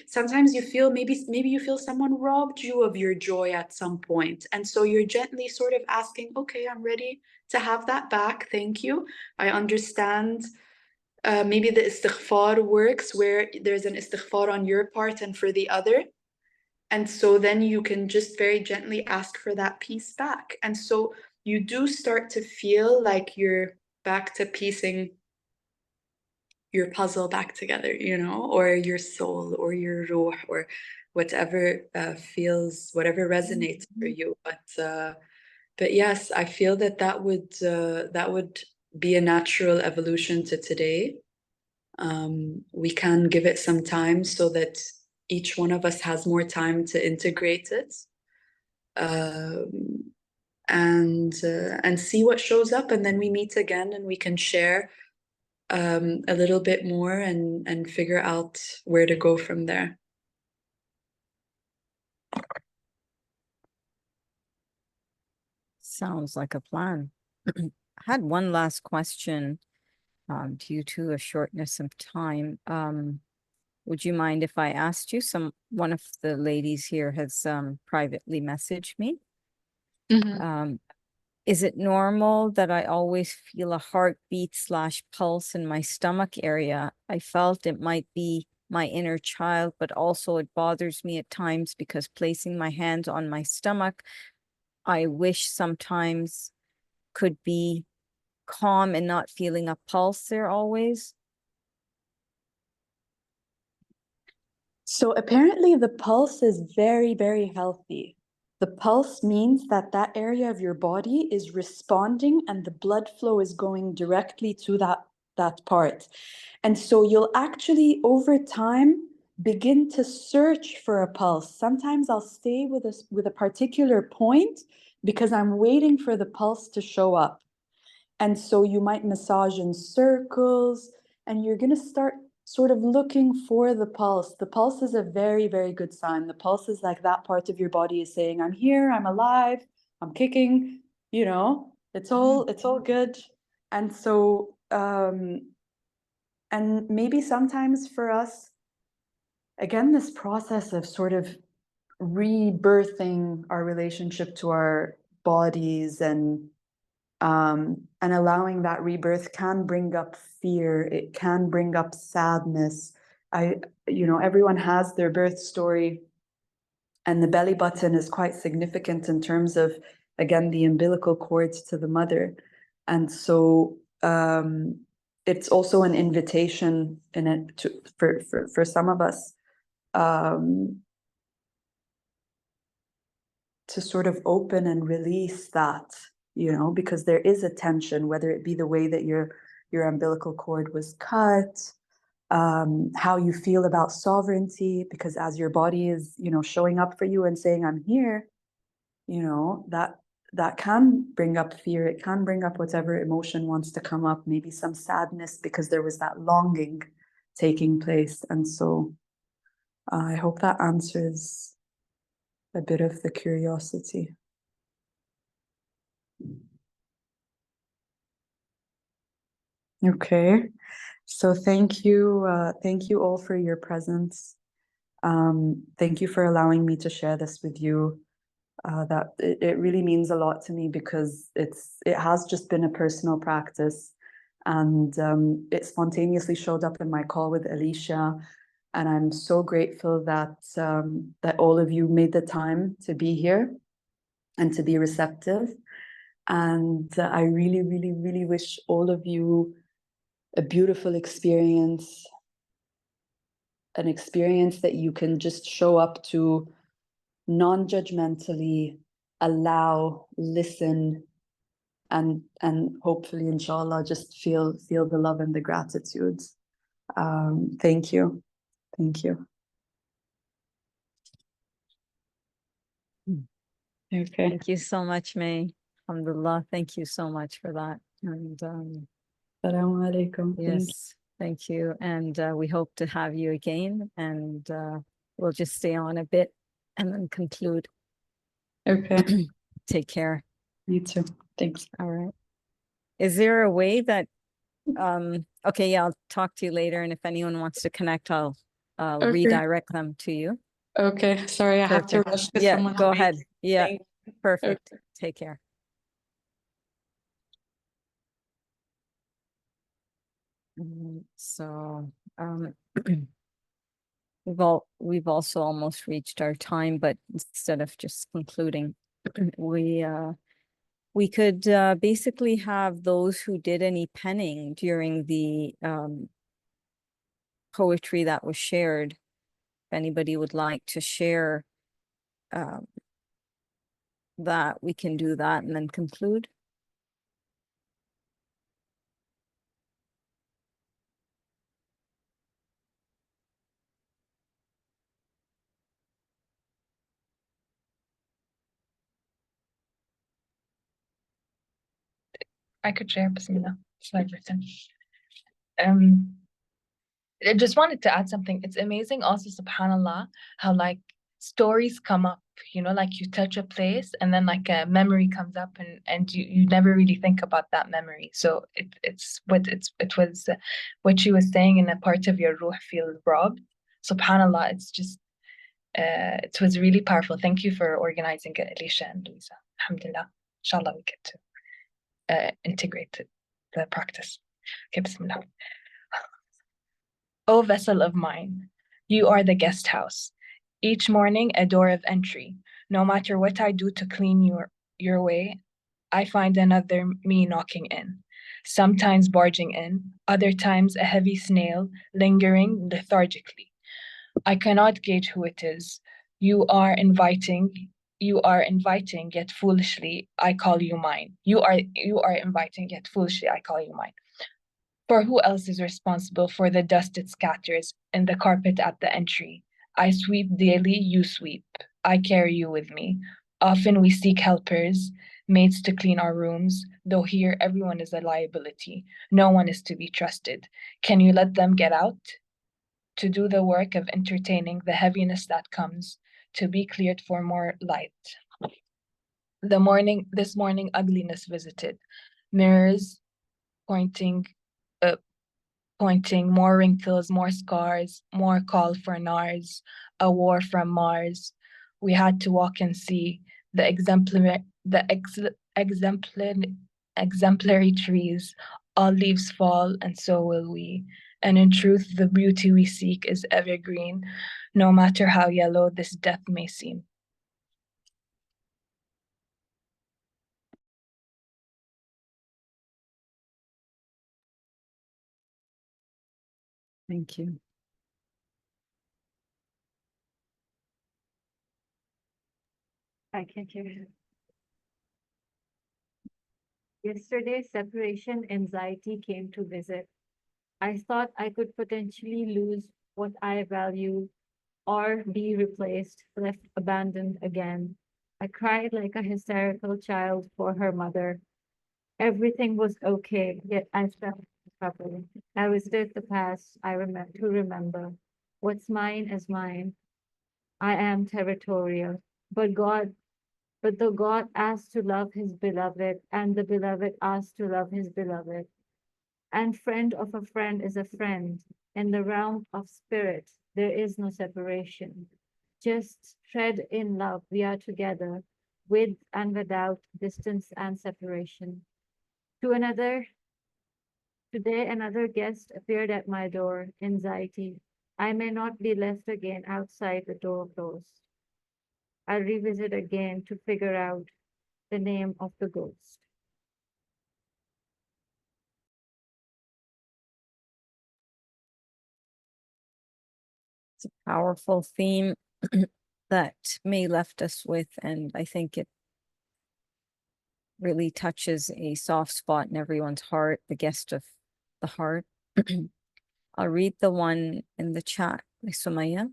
Sometimes you feel, maybe you feel someone robbed you of your joy at some point. And so you're gently sort of asking, okay, I'm ready to have that back. Thank you. I understand maybe the istighfar works where there's an istighfar on your part and for the other. And so then you can just very gently ask for that peace back. And so you do start to feel like you're back to piecing your puzzle back together, you know, or your soul or your ruh or whatever whatever resonates for you. But yes, I feel that would be a natural evolution to today. We can give it some time so that each one of us has more time to integrate it, and see what shows up, and then we meet again and we can share a little bit more and figure out where to go from there. Sounds like a plan. I had one last question, due to a shortness of time. Would you mind if I asked you? One of the ladies here has privately messaged me. Is it normal that I always feel a heartbeat / pulse in my stomach area? I felt it might be my inner child, but also it bothers me at times because placing my hands on my stomach, I wish sometimes could be calm and not feeling a pulse there always. So apparently the pulse is very, very healthy. The pulse means that that area of your body is responding and the blood flow is going directly to that part. And so you'll actually, over time, begin to search for a pulse. Sometimes I'll stay with a particular point because I'm waiting for the pulse to show up. And so you might massage in circles, and you're going to start sort of looking for the pulse. The pulse is a very, very good sign. The pulse is like that part of your body is saying, I'm here, I'm alive, I'm kicking, you know, it's all good. And so, and maybe sometimes for us, again, this process of sort of rebirthing our relationship to our bodies and allowing that rebirth can bring up fear. It can bring up sadness. Everyone has their birth story, and the belly button is quite significant in terms of, again, the umbilical cord to the mother. And so it's also an invitation in it for some of us to sort of open and release that, because there is a tension, whether it be the way that your umbilical cord was cut, how you feel about sovereignty, because as your body is, showing up for you and saying, I'm here, that can bring up fear. It can bring up whatever emotion wants to come up, maybe some sadness because there was that longing taking place. And so I hope that answers a bit of the curiosity. Okay, so thank you all for your presence. Thank you for allowing me to share this with you. That it really means a lot to me because it has just been a personal practice, and it spontaneously showed up in my call with Alicia, and I'm so grateful that that all of you made the time to be here and to be receptive. And I really, really, really wish all of you a beautiful experience, an experience that you can just show up to non-judgmentally, allow, listen, and hopefully, inshallah, just feel the love and the gratitude. Thank you. Thank you. Okay. Thank you so much, May. Alhamdulillah. Thank you so much for that. And Assalamu alaikum. yes, thank you. And we hope to have you again, and we'll just stay on a bit and then conclude. Okay. Take care. You too. Thanks. All right. Is there a way that okay, yeah, I'll talk to you later, and if anyone wants to connect, I'll Okay. redirect them to you. Okay. Sorry, I have to rush because Yeah, someone go ahead. Yeah, perfect. Okay. Take care. So we've also almost reached our time, but instead of just concluding, we could basically have those who did any penning during the poetry that was shared. If anybody would like to share that, we can do that and then conclude. I could share, Bismillah. I just wanted to add something. It's amazing also, subhanallah, how like stories come up, you know, like you touch a place and then like a memory comes up, and you never really think about that memory. So it was what she was saying, in a part of your ruh feel robbed. Subhanallah, it's just it was really powerful. Thank you for organizing it, Alicia and Louisa. Alhamdulillah. Inshallah we get to integrate the practice. Okay, Bismillah. O vessel of mine, you are the guest house. Each morning a door of entry. No matter what I do to clean your way, I find another me knocking in. Sometimes barging in, other times a heavy snail lingering lethargically. I cannot gauge who it is. You are inviting, yet foolishly I call you mine. You are inviting, yet foolishly I call you mine. For who else is responsible for the dust it scatters in the carpet at the entry? I sweep daily, you sweep. I carry you with me. Often we seek helpers, maids to clean our rooms, though here everyone is a liability. No one is to be trusted. Can you let them get out? To do the work of entertaining the heaviness that comes, to be cleared for more light. This morning ugliness visited. Mirrors pointing more wrinkles, more scars, more call for Nars, a war from Mars. We had to walk and see the exemplary trees. All leaves fall, and so will we. And in truth, the beauty we seek is evergreen, no matter how yellow this death may seem. Thank you. I can hear you. Yesterday, separation anxiety came to visit. I thought I could potentially lose what I value or be replaced, left abandoned again. I cried like a hysterical child for her mother. Everything was okay, yet I felt trouble. I visited the past to remember. What's mine is mine. I am territorial. But the God asked to love his beloved, and the beloved asked to love his beloved. And friend of a friend is a friend. In the realm of spirit, there is no separation. Just tread in love, we are together, with and without distance and separation. Today another guest appeared at my door, anxiety. I may not be left again outside the door closed. I'll revisit again to figure out the name of the ghost. It's a powerful theme that May left us with, and I think it really touches a soft spot in everyone's heart, the guest of the heart. I'll read the one in the chat by Sumaya.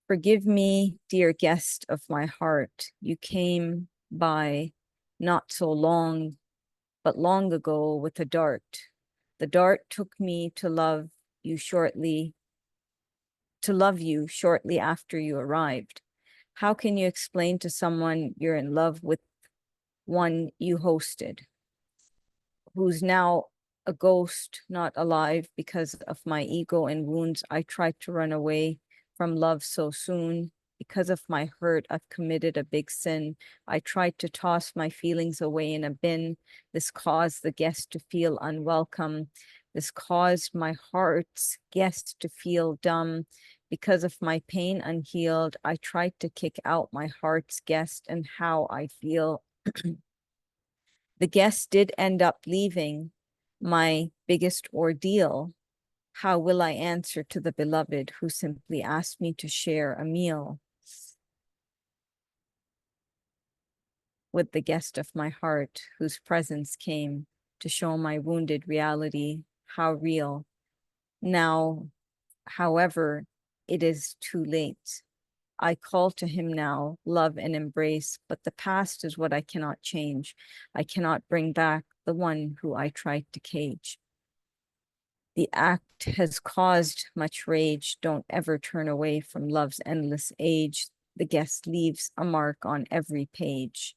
Forgive me, dear guest of my heart. You came by not so long, but long ago with a dart. The dart took me to love you shortly after you arrived. How can you explain to someone you're in love with one you hosted, who's now a ghost, not alive because of my ego and wounds? I tried to run away from love so soon. Because of my hurt, I've committed a big sin. I tried to toss my feelings away in a bin. This caused the guest to feel unwelcome. This caused my heart's guest to feel dumb. Because of my pain unhealed, I tried to kick out my heart's guest and how I feel. The guest did end up leaving, my biggest ordeal. How will I answer to the beloved who simply asked me to share a meal with the guest of my heart, whose presence came to show my wounded reality, how real. Now, however, it is too late. I call to him now, love and embrace, but the past is what I cannot change. I cannot bring back the one who I tried to cage. The act has caused much rage. Don't ever turn away from love's endless age. The guest leaves a mark on every page.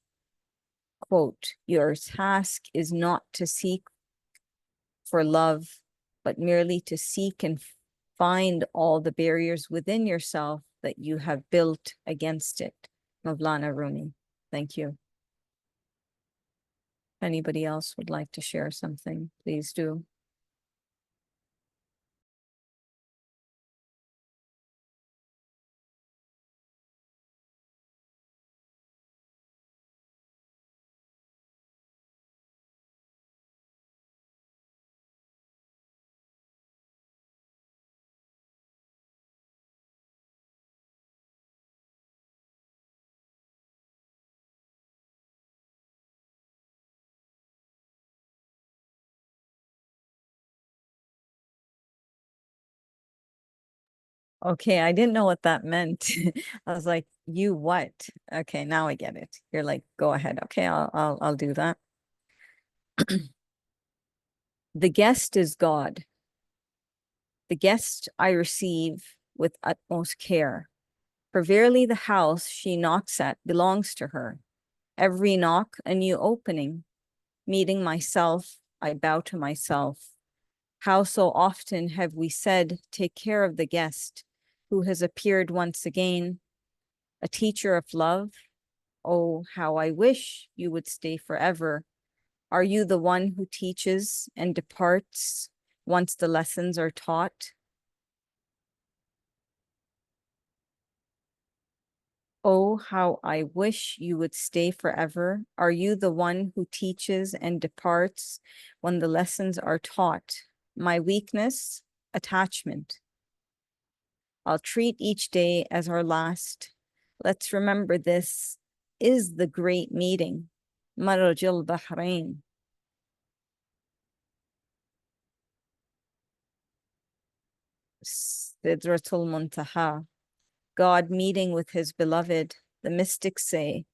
Quote, your task is not to seek for love, but merely to seek and find all the barriers within yourself that you have built against it. Mawlana Rumi. Thank you. If anybody else would like to share something, please do. Okay, I didn't know what that meant. I was like, you what? Okay, now I get it. You're like, go ahead. Okay, I'll do that. The guest is God. The guest I receive with utmost care. For verily the house she knocks at belongs to her. Every knock a new opening. Meeting myself, I bow to myself. How so often have we said, take care of the guest who has appeared once again, a teacher of love? Oh, how I wish you would stay forever. Are you the one who teaches and departs once the lessons are taught? Oh, how I wish you would stay forever. Are you the one who teaches and departs when the lessons are taught? My weakness, attachment. I'll treat each day as our last. Let's remember this is the great meeting. Marajil Bahrain. Sidratul Muntaha. God meeting with his beloved. The mystics say,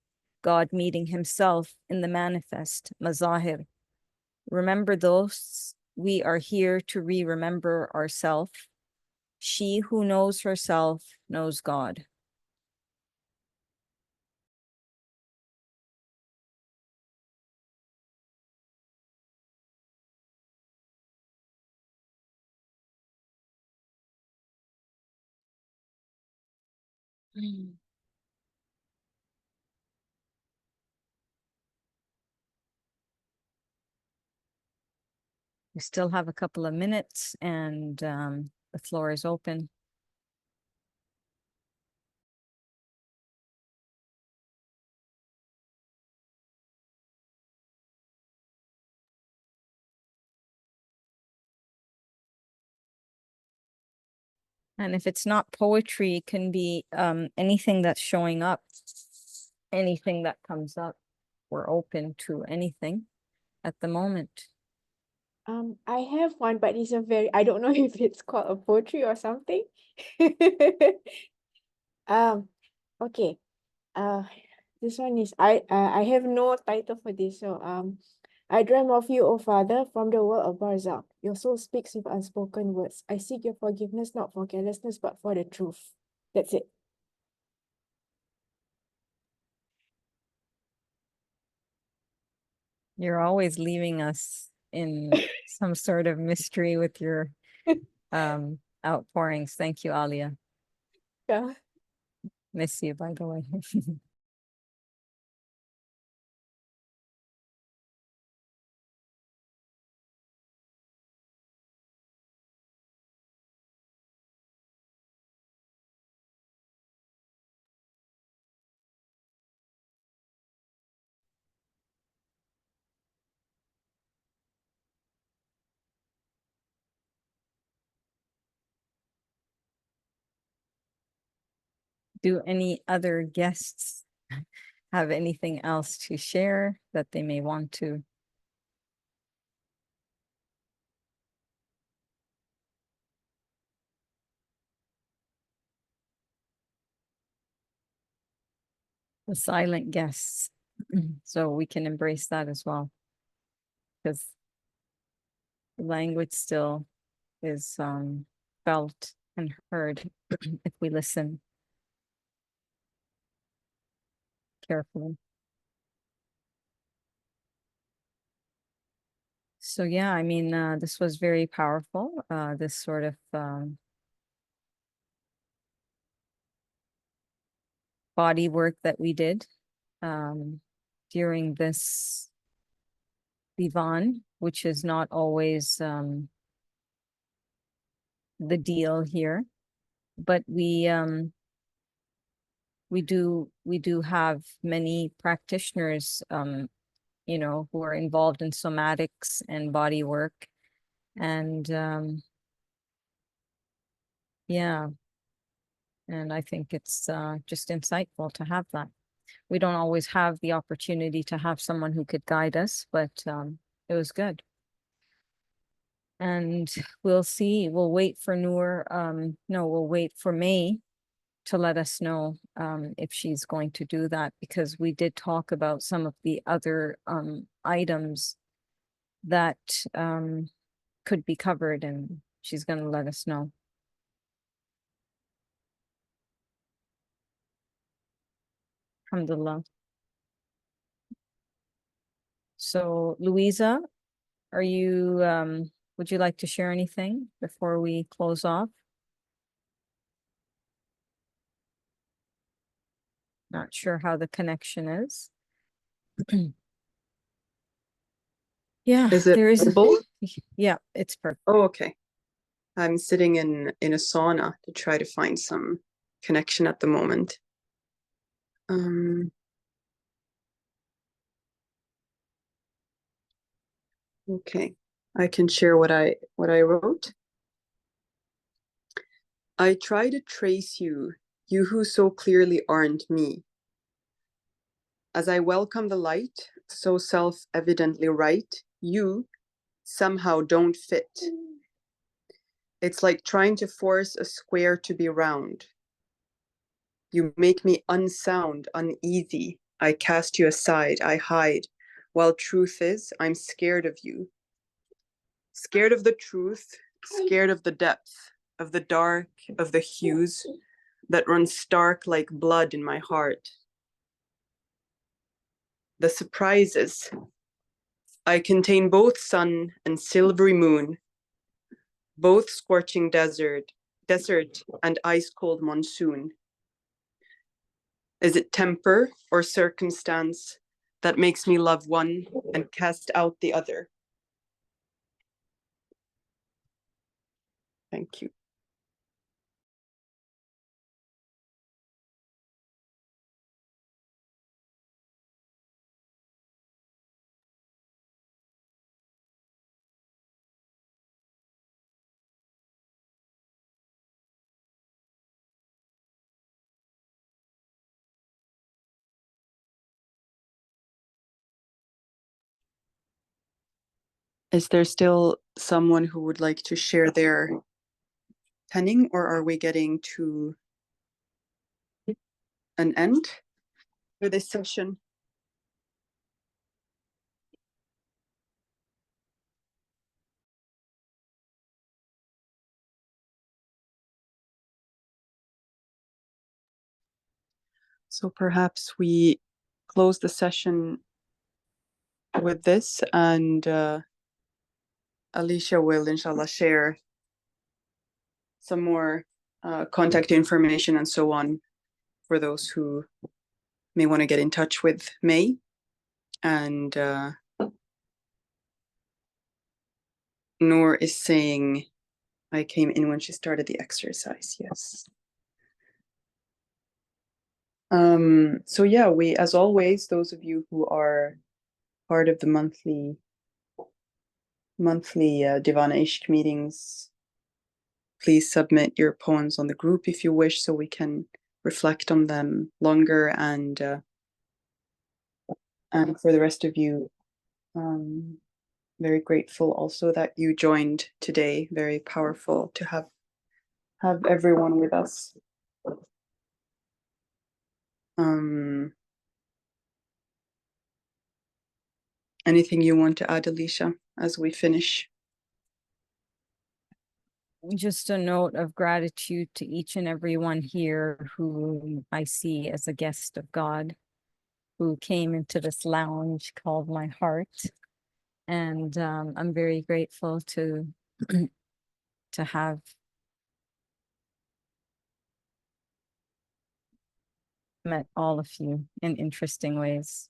God meeting himself in the manifest, Mazahir. Remember those, we are here to remember ourselves. She who knows herself knows God. We still have a couple of minutes and the floor is open. And if it's not poetry, it can be anything that's showing up, anything that comes up. We're open to anything at the moment. I have one, but it's a very, I don't know if it's called a poetry or something. Um, okay. This one is I have no title for this. So I dream of you, O Father, from the world of Barzakh. Your soul speaks with unspoken words. I seek your forgiveness, not for carelessness, but for the truth. That's it. You're always leaving us in some sort of mystery with your outpourings. Thank you, Alia. Yeah. Miss you, by the way. Do any other guests have anything else to share that they may want to? The silent guests. So we can embrace that as well. Because the language still is felt and heard if we listen carefully. So yeah, I mean, this was very powerful. This sort of body work that we did during this DIVAAN, which is not always the deal here, but we do have many practitioners you know, who are involved in somatics and body work, and yeah, and I think it's just insightful to have that. We don't always have the opportunity to have someone who could guide us, but it was good. And we'll see, we'll wait for Noor, no, we'll wait for May to let us know if she's going to do that, because we did talk about some of the other items that could be covered, and she's going to let us know. Alhamdulillah. So Louisa, are you would you like to share anything before we close off? Not sure how the connection is. Yeah, Is it there is. audible? Yeah, it's perfect. Oh, okay. I'm sitting in a sauna to try to find some connection at the moment. Okay, I can share what I wrote. I try to trace you, you who so clearly aren't me. As I welcome the light, so self-evidently right, you somehow don't fit. It's like trying to force a square to be round. You make me unsound, uneasy. I cast you aside, I hide. While truth is, I'm scared of you. Scared of the truth, scared of the depth, of the dark, of the hues that run stark like blood in my heart. The surprises. I contain both sun and silvery moon, both scorching desert and ice-cold monsoon. Is it temper or circumstance that makes me love one and cast out the other? Thank you. Is there still someone who would like to share their penning, or are we getting to an end for this session? So perhaps we close the session with this, and Alicia will inshallah share some more contact information and so on for those who may want to get in touch with May. And Noor is saying, I came in when she started the exercise. Yes. So yeah, we, as always, those of you who are part of the monthly DIVAAN ISHQ meetings, please submit your poems on the group if you wish, so we can reflect on them longer. And for the rest of you, very grateful also that you joined today. Very powerful to have everyone with us. Anything you want to add, Alicia, as we finish? Just a note of gratitude to each and every one here who I see as a guest of God, who came into this lounge called my heart. And I'm very grateful to have met all of you in interesting ways.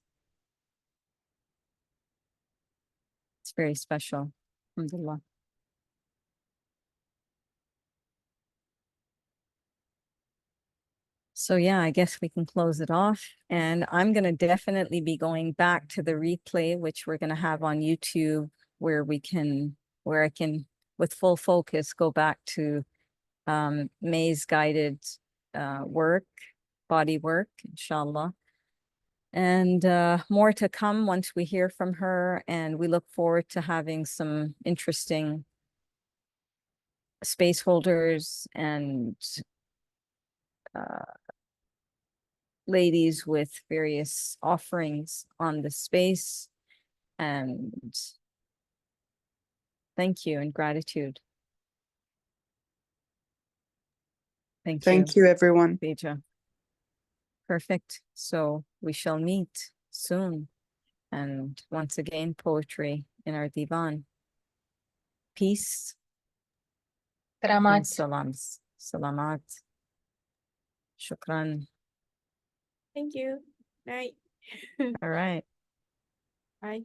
It's very special. Alhamdulillah. So yeah, I guess we can close it off. And I'm going to definitely be going back to the replay, which we're going to have on YouTube, where I can, with full focus, go back to May's guided work, body work, inshallah. And more to come once we hear from her. And we look forward to having some interesting space holders and ladies with various offerings on the space. And thank you and gratitude. Thank you, everyone. Bija. Perfect. So we shall meet soon. And once again, poetry in our divan. Peace and Salamat. salams. Salamat. Shukran. Thank you. Night. All right. Bye.